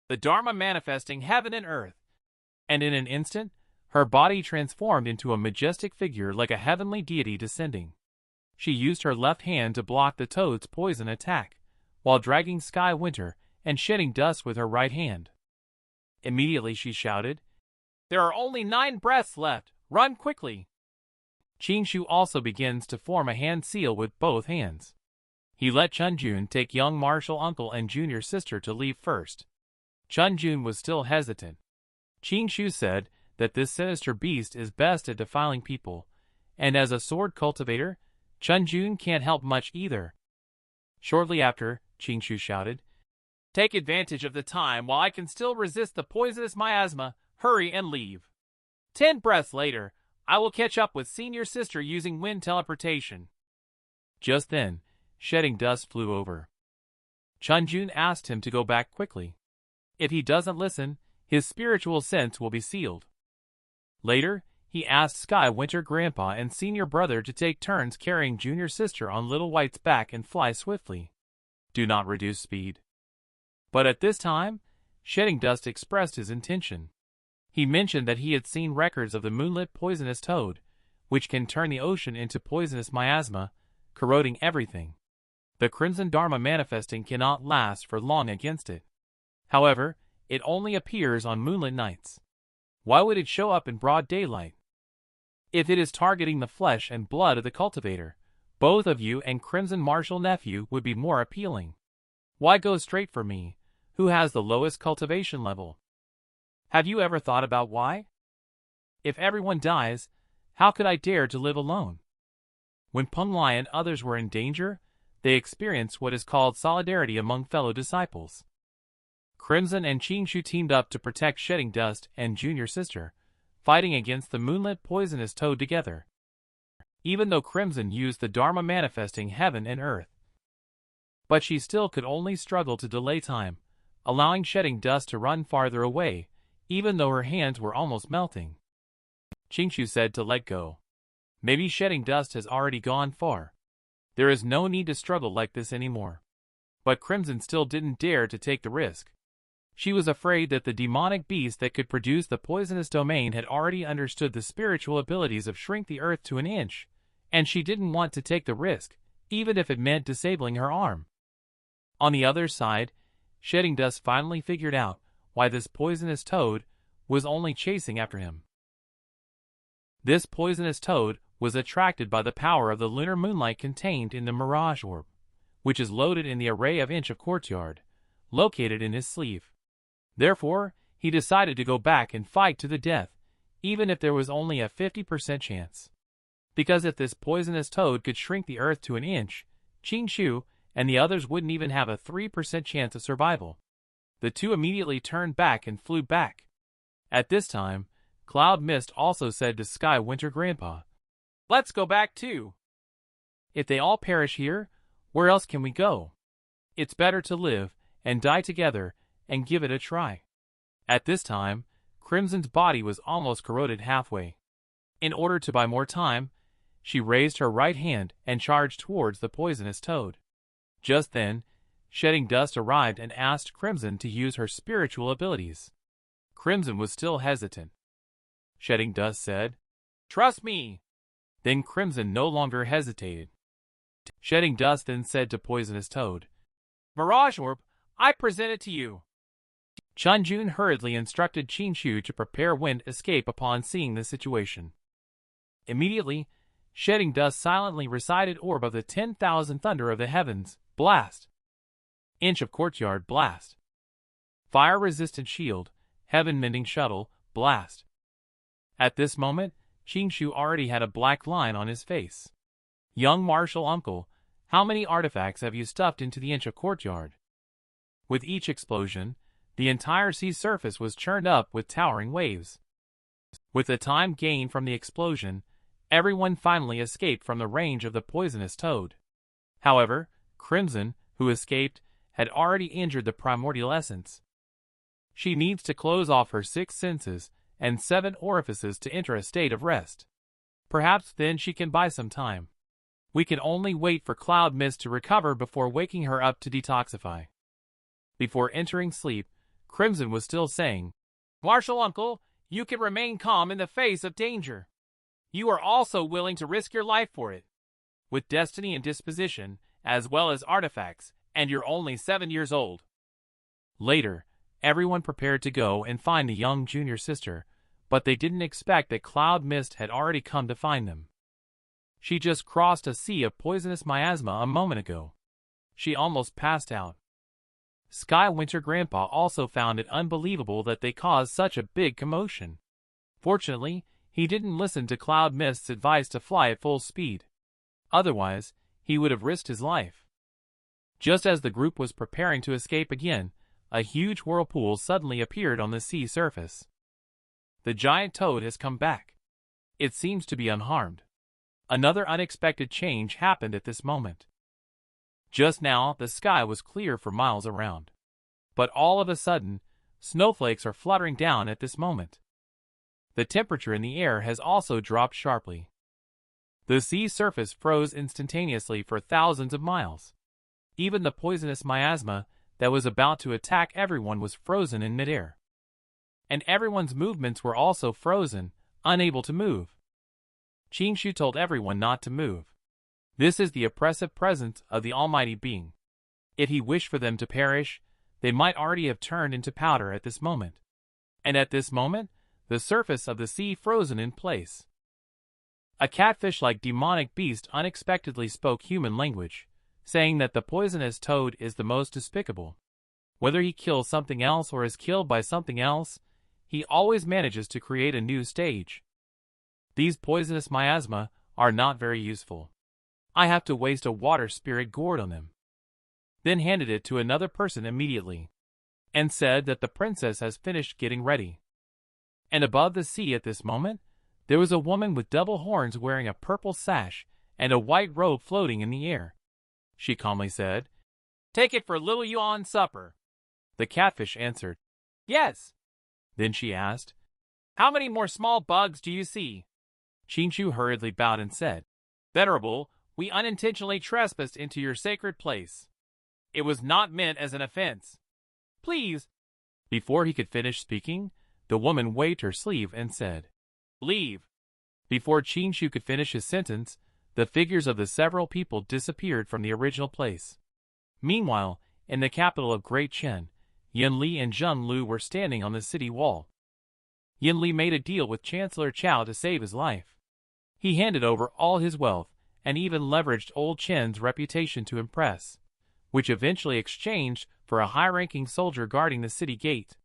"The Dharma manifesting heaven and earth!" And in an instant, her body transformed into a majestic figure like a heavenly deity descending. She used her left hand to block the toad's poison attack, while dragging Sky Winter and Shedding Dust with her right hand. Immediately she shouted, "There are only 9 breaths left, run quickly!" Qingshu also begins to form a hand seal with both hands. He let Chunjun take young martial uncle and junior sister to leave first. Chunjun was still hesitant. Qingshu said that this sinister beast is best at defiling people, and as a sword cultivator, Chunjun can't help much either. Shortly after, Qingshu shouted, "Take advantage of the time while I can still resist the poisonous miasma, hurry and leave. 10 breaths later, I will catch up with senior sister using wind teleportation." Just then, shedding dust flew over. Chunjun asked him to go back quickly. If he doesn't listen, his spiritual sense will be sealed. Later, he asked Sky Winter Grandpa and senior brother to take turns carrying junior sister on Little White's back and fly swiftly. Do not reduce speed. But at this time, Shedding Dust expressed his intention. He mentioned that he had seen records of the moonlit poisonous toad, which can turn the ocean into poisonous miasma, corroding everything. The Crimson Dharma manifesting cannot last for long against it. However, it only appears on moonlit nights. Why would it show up in broad daylight? If it is targeting the flesh and blood of the cultivator, both of you and Crimson Martial Nephew would be more appealing. Why go straight for me, who has the lowest cultivation level? Have you ever thought about why? If everyone dies, how could I dare to live alone? When Penglai and others were in danger, they experienced what is called solidarity among fellow disciples. Crimson and Qingshu teamed up to protect Shedding Dust and junior sister, fighting against the moonlit poisonous toad together. Even though Crimson used the Dharma manifesting heaven and earth. But she still could only struggle to delay time, allowing Shedding Dust to run farther away, even though her hands were almost melting. Qingshu said to let go. Maybe Shedding Dust has already gone far. There is no need to struggle like this anymore. But Crimson still didn't dare to take the risk. She was afraid that the demonic beast that could produce the poisonous domain had already understood the spiritual abilities of Shrink the Earth to an inch, and she didn't want to take the risk, even if it meant disabling her arm. On the other side, Shedding Dust finally figured out why this poisonous toad was only chasing after him. This poisonous toad was attracted by the power of the lunar moonlight contained in the mirage orb, which is loaded in the array of inch of courtyard, located in his sleeve. Therefore, he decided to go back and fight to the death, even if there was only a 50% chance. Because if this poisonous toad could shrink the earth to an inch, Qingshu and the others wouldn't even have a 3% chance of survival. The two immediately turned back and flew back. At this time, Cloud Mist also said to Sky Winter Grandpa, "Let's go back too. If they all perish here, where else can we go? It's better to live and die together and give it a try." At this time, Crimson's body was almost corroded halfway. In order to buy more time, she raised her right hand and charged towards the poisonous toad. Just then, Shedding Dust arrived and asked Crimson to use her spiritual abilities. Crimson was still hesitant. Shedding Dust said, "Trust me." Then Crimson no longer hesitated. Shedding Dust then said to Poisonous Toad, "Mirage Orb, I present it to you." Chunjun hurriedly instructed Qingshu to prepare wind escape upon seeing the situation. Immediately, Shedding Dust silently recited Orb of the 10,000 Thunder of the Heavens, Blast. Inch of Courtyard, Blast. Fire-resistant Shield, Heaven-mending Shuttle, Blast. At this moment, Qingshu already had a black line on his face. "Young Martial Uncle, how many artifacts have you stuffed into the Inch of Courtyard?" With each explosion, the entire sea surface was churned up with towering waves. With the time gained from the explosion, everyone finally escaped from the range of the poisonous toad. However, Crimson, who escaped, had already injured the primordial essence. She needs to close off her 6 senses and 7 orifices to enter a state of rest. Perhaps then she can buy some time. We can only wait for Cloud Mist to recover before waking her up to detoxify. Before entering sleep, Crimson was still saying, "Martial Uncle, you can remain calm in the face of danger. You are also willing to risk your life for it. With destiny and disposition, as well as artifacts, and you're only 7 years old." Later, everyone prepared to go and find the young junior sister, but they didn't expect that Cloud Mist had already come to find them. She just crossed a sea of poisonous miasma a moment ago. She almost passed out. Sky Winter Grandpa also found it unbelievable that they caused such a big commotion. Fortunately, he didn't listen to Cloud Mist's advice to fly at full speed. Otherwise, he would have risked his life. Just as the group was preparing to escape again, a huge whirlpool suddenly appeared on the sea surface. The giant toad has come back. It seems to be unharmed. Another unexpected change happened at this moment. Just now, the sky was clear for miles around. But all of a sudden, snowflakes are fluttering down at this moment. The temperature in the air has also dropped sharply. The sea surface froze instantaneously for thousands of miles. Even the poisonous miasma that was about to attack everyone was frozen in midair. And everyone's movements were also frozen, unable to move. Qingshu told everyone not to move. This is the oppressive presence of the Almighty Being. If he wished for them to perish, they might already have turned into powder at this moment. And at this moment, the surface of the sea frozen in place. A catfish-like demonic beast unexpectedly spoke human language, saying that the poisonous toad is the most despicable. Whether he kills something else or is killed by something else, he always manages to create a new stage. These poisonous miasma are not very useful. I have to waste a water spirit gourd on them. Then handed it to another person immediately, and said that the princess has finished getting ready. And above the sea at this moment, there was a woman with double horns wearing a purple sash and a white robe floating in the air. She calmly said, "Take it for little Yuan's supper." The catfish answered, "Yes." Then she asked, "How many more small bugs do you see?" Qingshu hurriedly bowed and said, "Venerable, we unintentionally trespassed into your sacred place. It was not meant as an offense. Please." Before he could finish speaking, the woman waved her sleeve and said, "Leave." Before Qingshu could finish his sentence, the figures of the several people disappeared from the original place. Meanwhile, in the capital of Great Chen, Yan Li and Zheng Lu were standing on the city wall. Yan Li made a deal with Chancellor Chao to save his life. He handed over all his wealth and even leveraged old Chen's reputation to impress, which eventually exchanged for a high-ranking soldier guarding the city gate.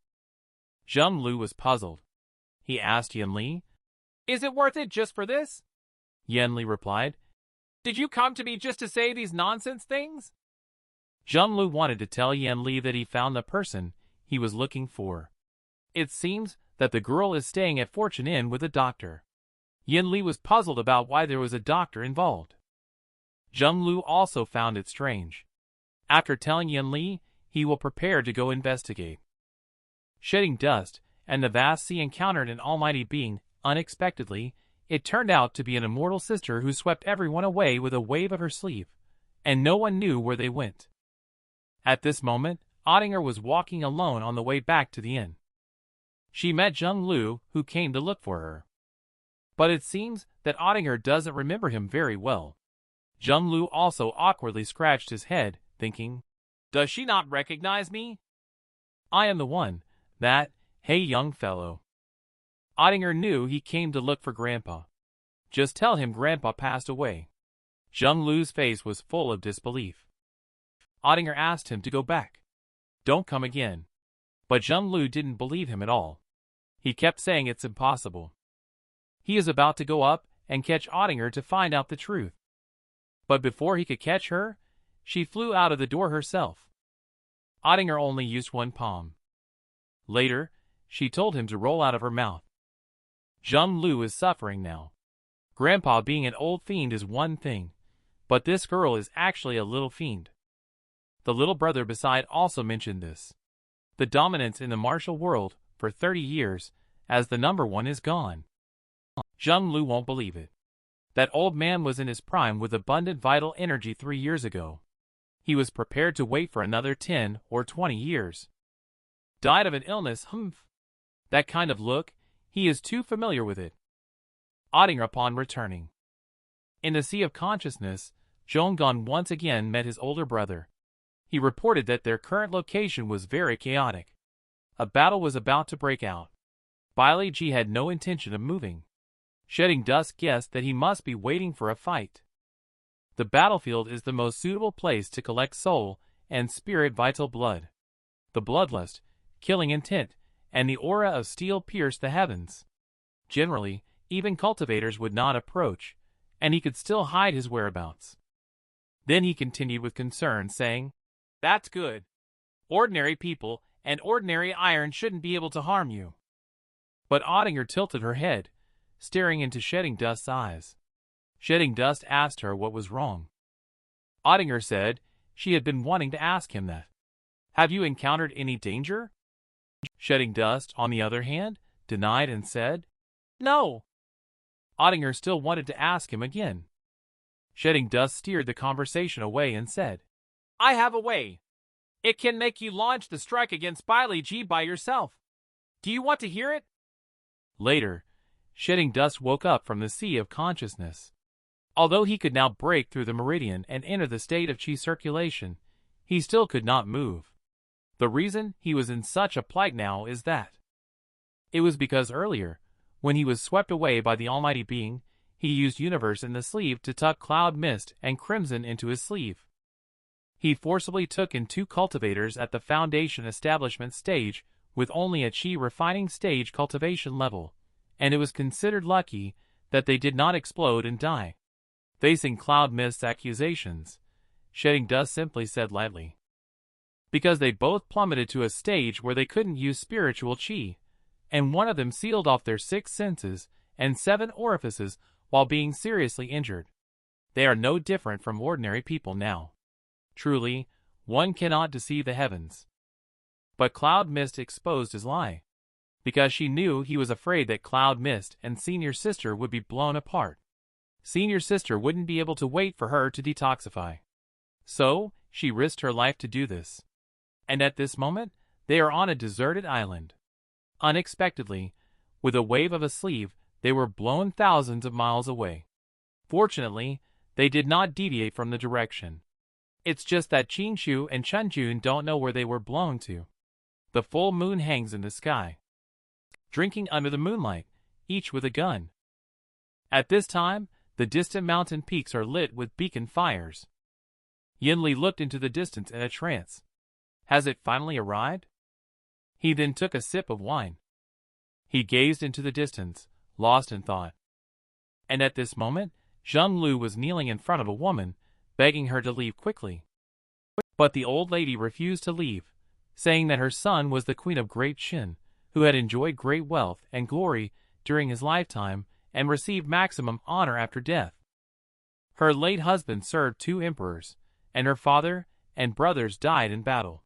Zheng Lu was puzzled. He asked Yan Li, "Is it worth it just for this?" Yan Li replied, "Did you come to me just to say these nonsense things?" Zheng Lu wanted to tell Yan Li that he found the person he was looking for. It seems that the girl is staying at Fortune Inn with a doctor. Yan Li was puzzled about why there was a doctor involved. Zheng Lu also found it strange. After telling Yan Li, he will prepare to go investigate. Shedding dust, and the vast sea encountered an almighty being. Unexpectedly, it turned out to be an immortal sister who swept everyone away with a wave of her sleeve, and no one knew where they went. At this moment, Ottinger was walking alone on the way back to the inn. She met Zheng Lu, who came to look for her. But it seems that Ottinger doesn't remember him very well. Zheng Lu also awkwardly scratched his head, thinking, "Does she not recognize me? I am the one, that, hey young fellow." Ottinger knew he came to look for Grandpa. Just tell him Grandpa passed away. Zheng Lu's face was full of disbelief. Ottinger asked him to go back. Don't come again. But Zheng Lu didn't believe him at all. He kept saying it's impossible. He is about to go up and catch Ottinger to find out the truth. But before he could catch her, she flew out of the door herself. Ottinger only used one palm. Later, she told him to roll out of her mouth. Zheng Lu is suffering now. Grandpa being an old fiend is one thing, but this girl is actually a little fiend. The little brother beside also mentioned this. The dominance in the martial world for 30 years, as the number one is gone. Zheng Lu won't believe it. That old man was in his prime with abundant vital energy 3 years ago. He was prepared to wait for another 10 or 20 years. Died of an illness, That kind of look, he is too familiar with it. Ottinger upon returning. In the Sea of Consciousness, Zhonggan once again met his older brother. He reported that their current location was very chaotic. A battle was about to break out. Bailey Ji had no intention of moving. Shedding Dust guessed that he must be waiting for a fight. The battlefield is the most suitable place to collect soul and spirit vital blood. The bloodlust, killing intent, and the aura of steel pierce the heavens. Generally, even cultivators would not approach, and he could still hide his whereabouts. Then he continued with concern, saying, "That's good. Ordinary people and ordinary iron shouldn't be able to harm you." But Ottinger tilted her head, staring into Shedding Dust's eyes. Shedding Dust asked her what was wrong. Ottinger said she had been wanting to ask him that. "Have you encountered any danger?" Shedding Dust, on the other hand, denied and said, "No." Ottinger still wanted to ask him again. Shedding Dust steered the conversation away and said, "I have a way. It can make you launch the strike against biology by yourself. Do you want to hear it?" Later, Shedding Dust woke up from the sea of consciousness. Although he could now break through the meridian and enter the state of chi circulation, he still could not move. The reason he was in such a plight now is that it was because earlier, when he was swept away by the Almighty Being, he used universe in the sleeve to tuck cloud mist and crimson into his sleeve. He forcibly took in 2 cultivators at the foundation establishment stage with only a chi refining stage cultivation level, and it was considered lucky that they did not explode and die. Facing Cloud Mist's accusations, Shedding Dust simply said lightly, "Because they both plummeted to a stage where they couldn't use spiritual chi, and one of them sealed off their 6 senses and 7 orifices while being seriously injured. They are no different from ordinary people now. Truly, one cannot deceive the heavens." But Cloud Mist exposed his lie, because she knew he was afraid that Cloud Mist and Senior Sister would be blown apart. Senior Sister wouldn't be able to wait for her to detoxify. So, she risked her life to do this. And at this moment, they are on a deserted island. Unexpectedly, with a wave of a sleeve, they were blown thousands of miles away. Fortunately, they did not deviate from the direction. It's just that Chinshu and Chunjun don't know where they were blown to. The full moon hangs in the sky, drinking under the moonlight, each with a gun. At this time, the distant mountain peaks are lit with beacon fires. Yinli looked into the distance in a trance. Has it finally arrived? He then took a sip of wine. He gazed into the distance, lost in thought. And at this moment, Zheng Lu was kneeling in front of a woman, begging her to leave quickly. But the old lady refused to leave, saying that her son was the Queen of Great Qin, who had enjoyed great wealth and glory during his lifetime and received maximum honor after death. Her late husband served 2 emperors, and her father and brothers died in battle.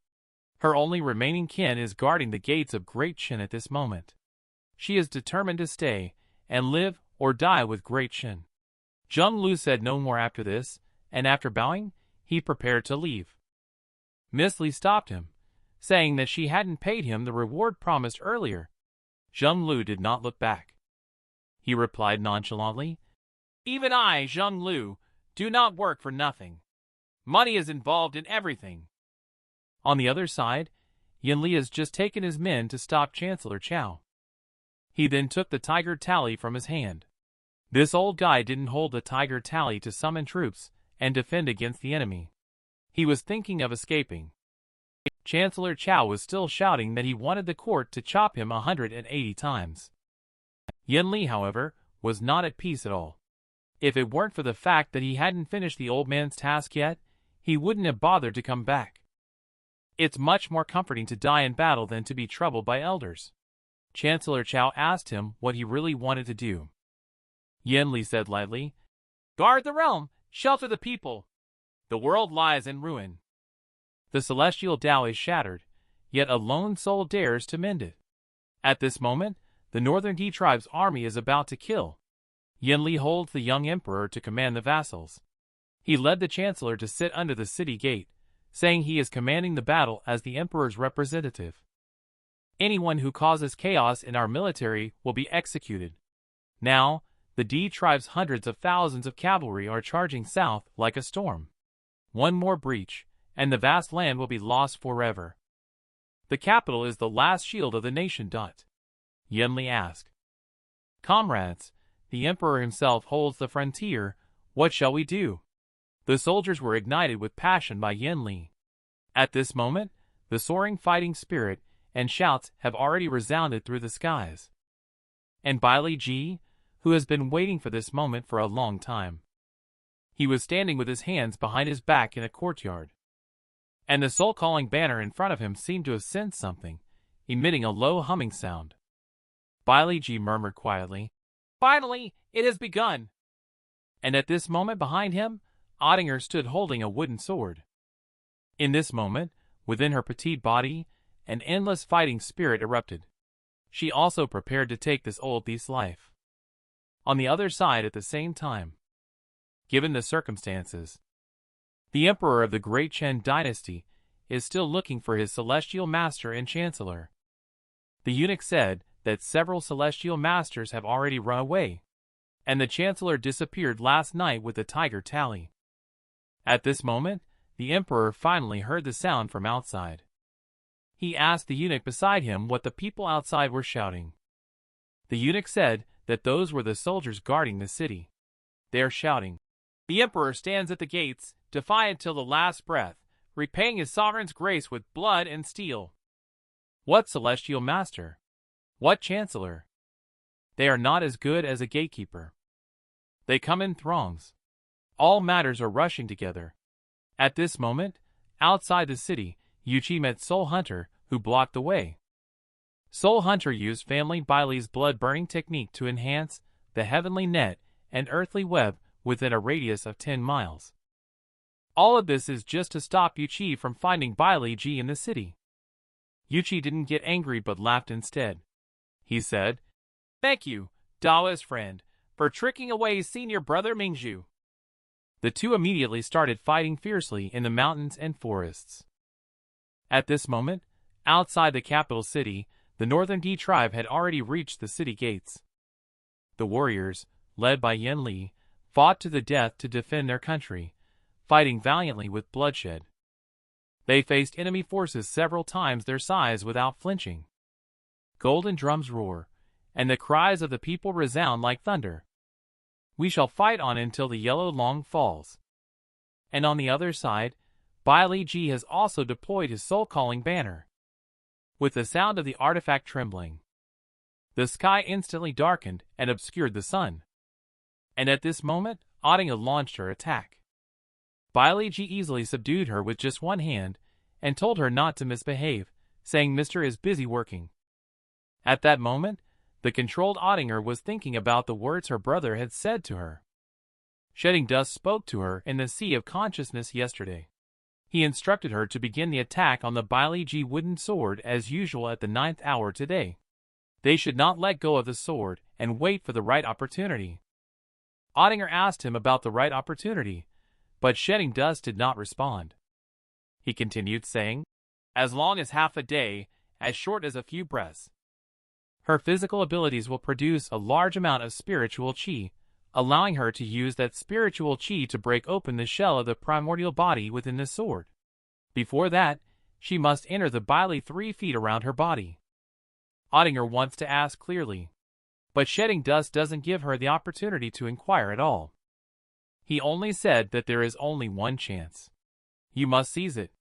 Her only remaining kin is guarding the gates of Great Qin at this moment. She is determined to stay and live or die with Great Qin. Zheng Lu said no more after this, and after bowing, he prepared to leave. Miss Li stopped him, saying that she hadn't paid him the reward promised earlier. Zheng Lu did not look back. He replied nonchalantly, "Even I, Zheng Lu, do not work for nothing. Money is involved in everything." On the other side, Yinli has just taken his men to stop Chancellor Chao. He then took the tiger tally from his hand. This old guy didn't hold the tiger tally to summon troops and defend against the enemy. He was thinking of escaping. Chancellor Chao was still shouting that he wanted the court to chop him 180 times. Yinli, however, was not at peace at all. If it weren't for the fact that he hadn't finished the old man's task yet, he wouldn't have bothered to come back. It's much more comforting to die in battle than to be troubled by elders. Chancellor Chao asked him what he really wanted to do. Yinli said lightly, "Guard the realm, shelter the people. The world lies in ruin. The celestial Tao is shattered, yet a lone soul dares to mend it." At this moment, the Northern He tribe's army is about to kill. Yinli holds the young emperor to command the vassals. He led the chancellor to sit under the city gate, saying he is commanding the battle as the emperor's representative. Anyone who causes chaos in our military will be executed. Now, the D tribe's hundreds of thousands of cavalry are charging south like a storm. One more breach, and the vast land will be lost forever. The capital is the last shield of the nation. Yinli asked. "Comrades, the emperor himself holds the frontier. What shall we do?" The soldiers were ignited with passion by Yen Li. At this moment, the soaring fighting spirit and shouts have already resounded through the skies. And Bailey Ji, who has been waiting for this moment for a long time. He was standing with his hands behind his back in a courtyard. And the soul-calling banner in front of him seemed to have sensed something, emitting a low humming sound. Bailey Ji murmured quietly, "Finally, it has begun!" And at this moment behind him, Ottinger stood holding a wooden sword. In this moment, within her petite body, an endless fighting spirit erupted. She also prepared to take this old thief's life. On the other side at the same time, given the circumstances, the emperor of the Great Chen dynasty is still looking for his celestial master and chancellor. The eunuch said that several celestial masters have already run away, and the chancellor disappeared last night with the tiger tally. At this moment, the emperor finally heard the sound from outside. He asked the eunuch beside him what the people outside were shouting. The eunuch said that those were the soldiers guarding the city. They are shouting, "The emperor stands at the gates, defiant till the last breath, repaying his sovereign's grace with blood and steel." What celestial master? What chancellor? They are not as good as a gatekeeper. They come in throngs. All matters are rushing together. At this moment, outside the city, Yuchi met Soul Hunter, who blocked the way. Soul Hunter used Family Bailey's blood-burning technique to enhance the heavenly net and earthly web within a radius of 10 miles. All of this is just to stop Yuchi from finding Bailey Ji in the city. Yuchi didn't get angry but laughed instead. He said, "Thank you, Daoist friend, for tricking away senior brother Mingzhu." The two immediately started fighting fiercely in the mountains and forests. At this moment, outside the capital city, the Northern D tribe had already reached the city gates. The warriors, led by Yen Li, fought to the death to defend their country, fighting valiantly with bloodshed. They faced enemy forces several times their size without flinching. Golden drums roar, and the cries of the people resound like thunder. We shall fight on until the yellow long falls. And on the other side, Bailey Ji has also deployed his soul-calling banner. With the sound of the artifact trembling, the sky instantly darkened and obscured the sun. And at this moment, Ottinger launched her attack. Bailey Ji easily subdued her with just one hand and told her not to misbehave, saying Mr. is busy working. At that moment, the controlled Ottinger was thinking about the words her brother had said to her. Shedding Dust spoke to her in the Sea of Consciousness yesterday. He instructed her to begin the attack on the Bailey Ji wooden sword as usual at the 9th hour today. They should not let go of the sword and wait for the right opportunity. Ottinger asked him about the right opportunity, but Shedding Dust did not respond. He continued saying, "As long as half a day, as short as a few breaths." Her physical abilities will produce a large amount of spiritual chi, allowing her to use that spiritual chi to break open the shell of the primordial body within the sword. Before that, she must enter the Bailey 3 feet around her body. Ottinger wants to ask clearly, but Shedding Dust doesn't give her the opportunity to inquire at all. He only said that there is only one chance. You must seize it.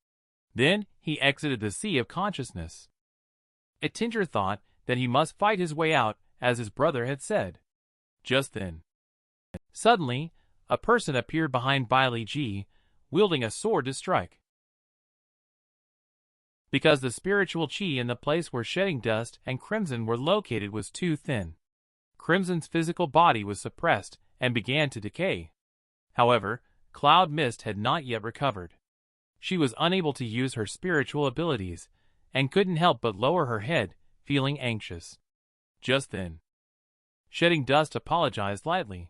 Then he exited the Sea of Consciousness. Ettinger thought that he must fight his way out, as his brother had said. Just then, suddenly, a person appeared behind Bailey Ji, wielding a sword to strike. Because the spiritual chi in the place where Shedding Dust and Crimson were located was too thin. Crimson's physical body was suppressed and began to decay. However, Cloud Mist had not yet recovered. She was unable to use her spiritual abilities, and couldn't help but lower her head, feeling anxious. Just then, Shedding Dust apologized lightly.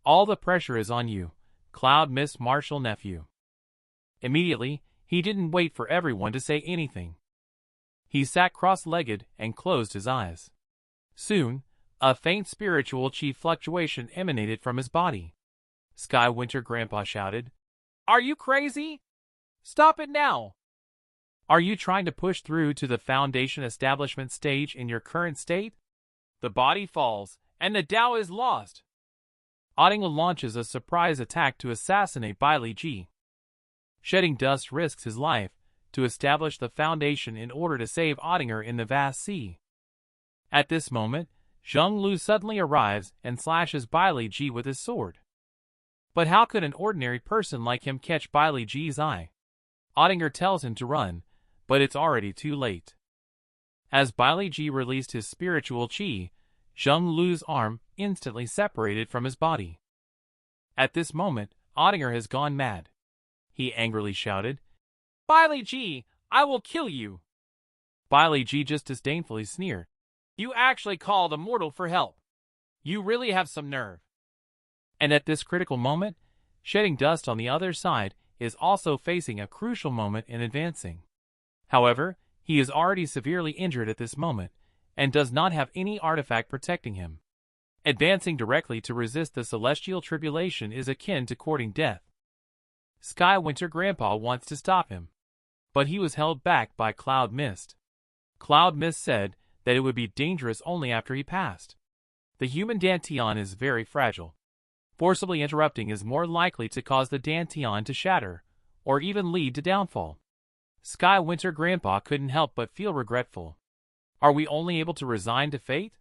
"All the pressure is on you, Cloud Mist Marshal nephew." Immediately, he didn't wait for everyone to say anything. He sat cross-legged and closed his eyes. Soon, a faint spiritual chi fluctuation emanated from his body. Sky Winter Grandpa shouted, "Are you crazy? Stop it now! Are you trying to push through to the foundation establishment stage in your current state? The body falls, and the Tao is lost." Ottinger launches a surprise attack to assassinate Bailey G. Shedding Dust risks his life to establish the foundation in order to save Ottinger in the vast sea. At this moment, Zheng Lu suddenly arrives and slashes Bailey G with his sword. But how could an ordinary person like him catch Bailey G's eye? Ottinger tells him to run, but it's already too late. As Bailey G released his spiritual chi, Zheng Lu's arm instantly separated from his body. At this moment, Ottinger has gone mad. He angrily shouted, "Bailey G, I will kill you!" Bailey G just disdainfully sneered, "You actually called a mortal for help. You really have some nerve." And at this critical moment, Shedding Dust on the other side is also facing a crucial moment in advancing. However, he is already severely injured at this moment, and does not have any artifact protecting him. Advancing directly to resist the celestial tribulation is akin to courting death. Sky Winter Grandpa wants to stop him, but he was held back by Cloud Mist. Cloud Mist said that it would be dangerous only after he passed. The human Dantian is very fragile. Forcibly interrupting is more likely to cause the Dantian to shatter, or even lead to downfall. Sky Winter Grandpa couldn't help but feel regretful. Are we only able to resign to fate?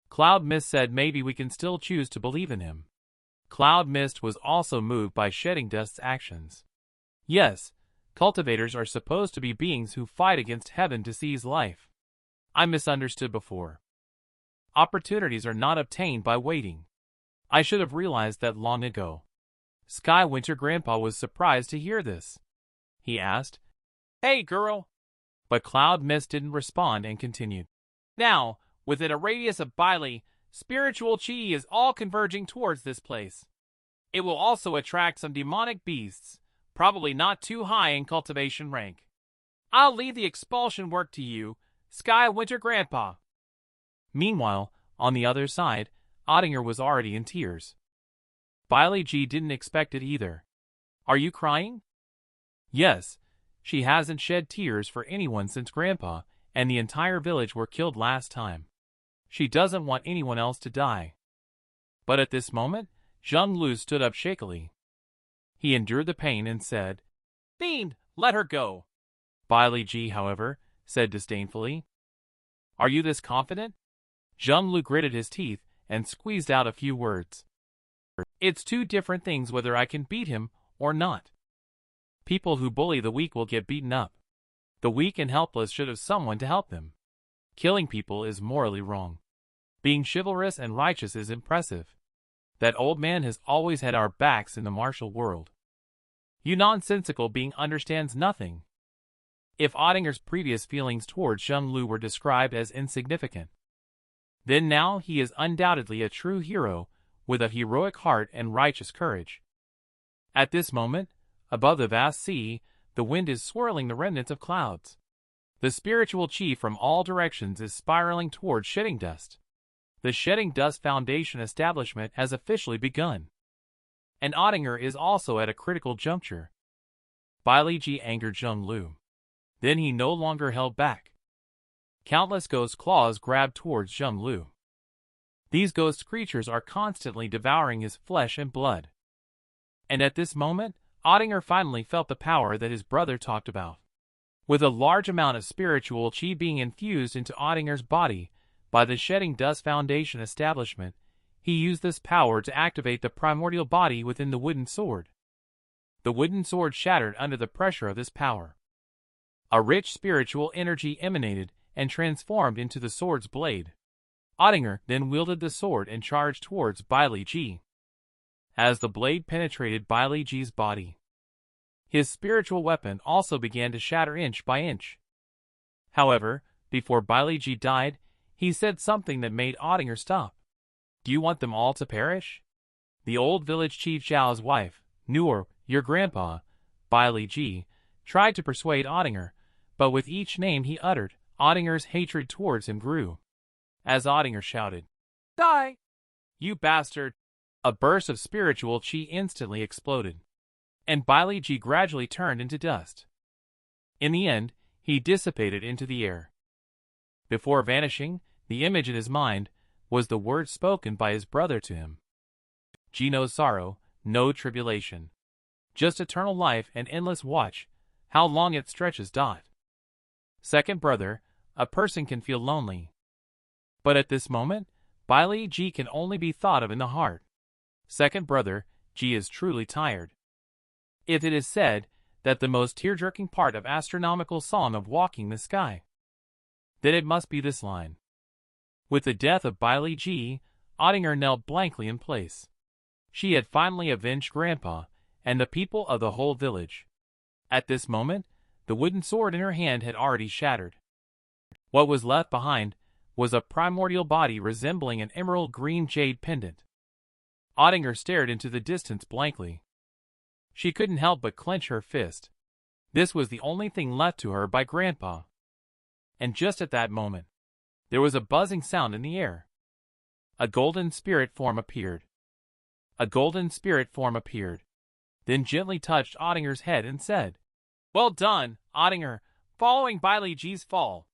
Cloud Mist said maybe we can still choose to believe in him. Cloud Mist was also moved by Shedding Dust's actions. Yes, cultivators are supposed to be beings who fight against heaven to seize life. I misunderstood before. Opportunities are not obtained by waiting. I should have realized that long ago. Sky Winter Grandpa was surprised to hear this. He asked, "Hey girl!" But Cloud Mist didn't respond and continued. "Now, within a radius of Bailey, spiritual chi is all converging towards this place. It will also attract some demonic beasts, probably not too high in cultivation rank. I'll leave the expulsion work to you, Sky Winter Grandpa." Meanwhile, on the other side, Ottinger was already in tears. Bailey G didn't expect it either. "Are you crying?" "Yes, she hasn't shed tears for anyone since Grandpa and the entire village were killed last time. She doesn't want anyone else to die." But at this moment, Zheng Lu stood up shakily. He endured the pain and said, "Fiend, let her go." Bailey G, however, said disdainfully, "Are you this confident?" Zheng Lu gritted his teeth and squeezed out a few words. "It's two different things whether I can beat him or not. People who bully the weak will get beaten up. The weak and helpless should have someone to help them. Killing people is morally wrong. Being chivalrous and righteous is impressive. That old man has always had our backs in the martial world. You nonsensical being understands nothing." If Ottinger's previous feelings towards Zheng Lu were described as insignificant, then now he is undoubtedly a true hero with a heroic heart and righteous courage. At this moment, above the vast sea, the wind is swirling the remnants of clouds. The spiritual chi from all directions is spiraling towards Shedding Dust. The Shedding Dust Foundation establishment has officially begun. And Ottinger is also at a critical juncture. Bailey G angered Zheng Lu. Then he no longer held back. Countless ghost claws grabbed towards Zheng Lu. These ghost creatures are constantly devouring his flesh and blood. And at this moment, Ottinger finally felt the power that his brother talked about. With a large amount of spiritual chi being infused into Ottinger's body by the Shedding Dust Foundation establishment, he used this power to activate the primordial body within the wooden sword. The wooden sword shattered under the pressure of this power. A rich spiritual energy emanated and transformed into the sword's blade. Ottinger then wielded the sword and charged towards Bailey G. As the blade penetrated Bailey G's body, his spiritual weapon also began to shatter inch by inch. However, before Bailey G died, he said something that made Ottinger stop. "Do you want them all to perish?" The old village chief Zhao's wife, Noor, your grandpa, Bailey G, tried to persuade Ottinger, but with each name he uttered, Ottinger's hatred towards him grew. As Ottinger shouted, "Die, you bastard!" a burst of spiritual chi instantly exploded, and Bailey G gradually turned into dust. In the end, he dissipated into the air. Before vanishing, the image in his mind was the words spoken by his brother to him. Ji knows sorrow, no tribulation. Just eternal life and endless watch, how long it stretches. Second brother, a person can feel lonely. But at this moment, Bailey Ji can only be thought of in the heart. Second brother, Ji is truly tired. If it is said that the most tear-jerking part of Astronomical song of Walking the Sky, then it must be this line. With the death of Bailey Ji, Ottinger knelt blankly in place. She had finally avenged Grandpa and the people of the whole village. At this moment, the wooden sword in her hand had already shattered. What was left behind was a primordial body resembling an emerald green jade pendant. Ottinger stared into the distance blankly. She couldn't help but clench her fist. This was the only thing left to her by Grandpa. And just at that moment, there was a buzzing sound in the air. A golden spirit form appeared. A golden spirit form appeared, then gently touched Ottinger's head and said, "Well done, Ottinger. Following Bailey Ji's fall,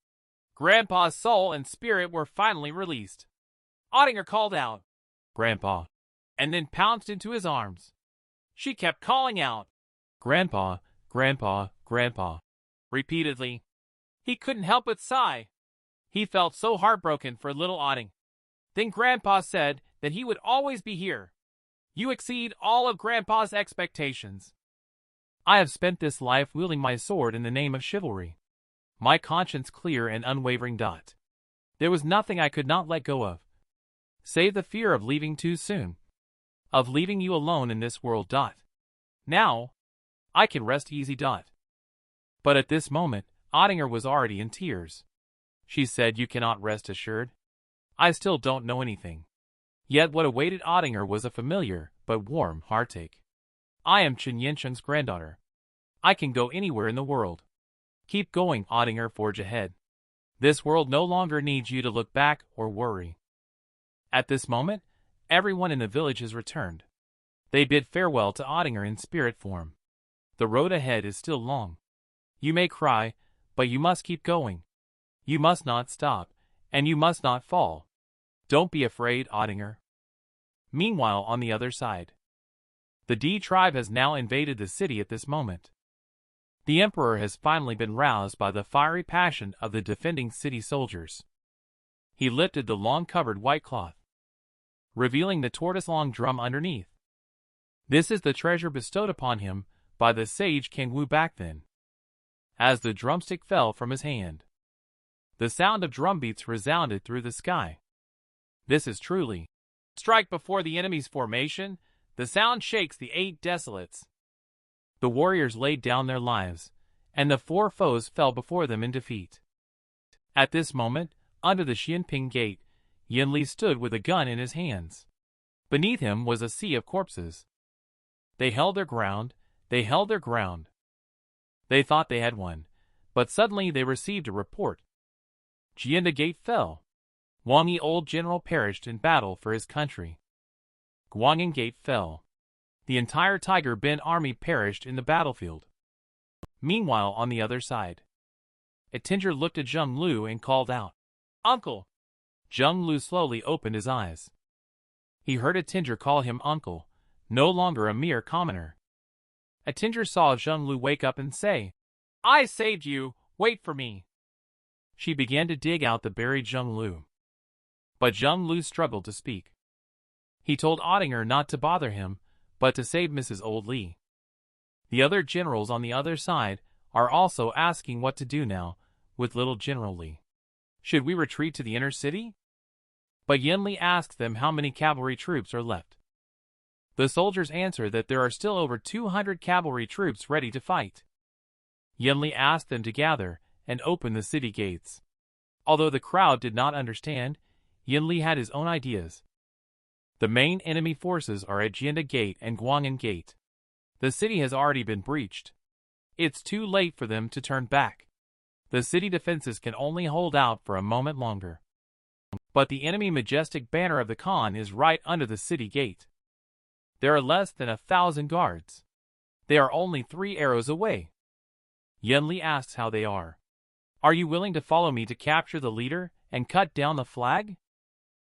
Grandpa's soul and spirit were finally released." Ottinger called out, "Grandpa," and then pounced into his arms. She kept calling out, "Grandpa, Grandpa, Grandpa," repeatedly. He couldn't help but sigh. He felt so heartbroken for little Otting. Then Grandpa said that he would always be here. "You exceed all of Grandpa's expectations. I have spent this life wielding my sword in the name of chivalry. My conscience clear and unwavering. There was nothing I could not let go of, save the fear of leaving too soon, of leaving you alone in this world. Now, I can rest easy. But at this moment, Ottinger was already in tears. She said, "You cannot rest assured. I still don't know anything." Yet what awaited Ottinger was a familiar, but warm, heartache. "I am Chen Yancheng's granddaughter. I can go anywhere in the world. Keep going, Ottinger, forge ahead. This world no longer needs you to look back or worry." At this moment, everyone in the village has returned. They bid farewell to Ottinger in spirit form. The road ahead is still long. You may cry, but you must keep going. You must not stop, and you must not fall. Don't be afraid, Ottinger. Meanwhile, on the other side, the D tribe has now invaded the city at this moment. The Emperor has finally been roused by the fiery passion of the defending city soldiers. He lifted the long-covered white cloth, revealing the tortoise-long drum underneath. This is the treasure bestowed upon him by the sage King Wu back then. As the drumstick fell from his hand, the sound of drumbeats resounded through the sky. This is truly strike before the enemy's formation. The sound shakes the 8 desolates. The warriors laid down their lives, and the 4 foes fell before them in defeat. At this moment, under the Xianping gate, Yin Li stood with a gun in his hands. Beneath him was a sea of corpses. They held their ground, they held their ground. They thought they had won, but suddenly they received a report. Jianda Gate fell. Wang Yi old general perished in battle for his country. Guanyin Gate fell. The entire Tiger Bin army perished in the battlefield. Meanwhile, on the other side, Attinger looked at Zheng Lu and called out, "Uncle!" Zheng Lu slowly opened his eyes. He heard Attinger call him uncle, no longer a mere commoner. Attinger saw Zheng Lu wake up and say, "I saved you, wait for me." She began to dig out the buried Zheng Lu. But Zheng Lu struggled to speak. He told Ottinger not to bother him, but to save Mrs. Old Li. The other generals on the other side are also asking what to do now with little General Li. Should we retreat to the inner city? But Yin Li asks them how many cavalry troops are left. The soldiers answer that there are still over 200 cavalry troops ready to fight. Yin Li asked them to gather and open the city gates. Although the crowd did not understand, Yin Li had his own ideas. The main enemy forces are at Jianda Gate and Guanyin Gate. The city has already been breached. It's too late for them to turn back. The city defenses can only hold out for a moment longer. But the enemy majestic banner of the Khan is right under the city gate. There are less than 1,000 guards. They are only 3 arrows away. Yin Li asks how they are. "Are you willing to follow me to capture the leader and cut down the flag?"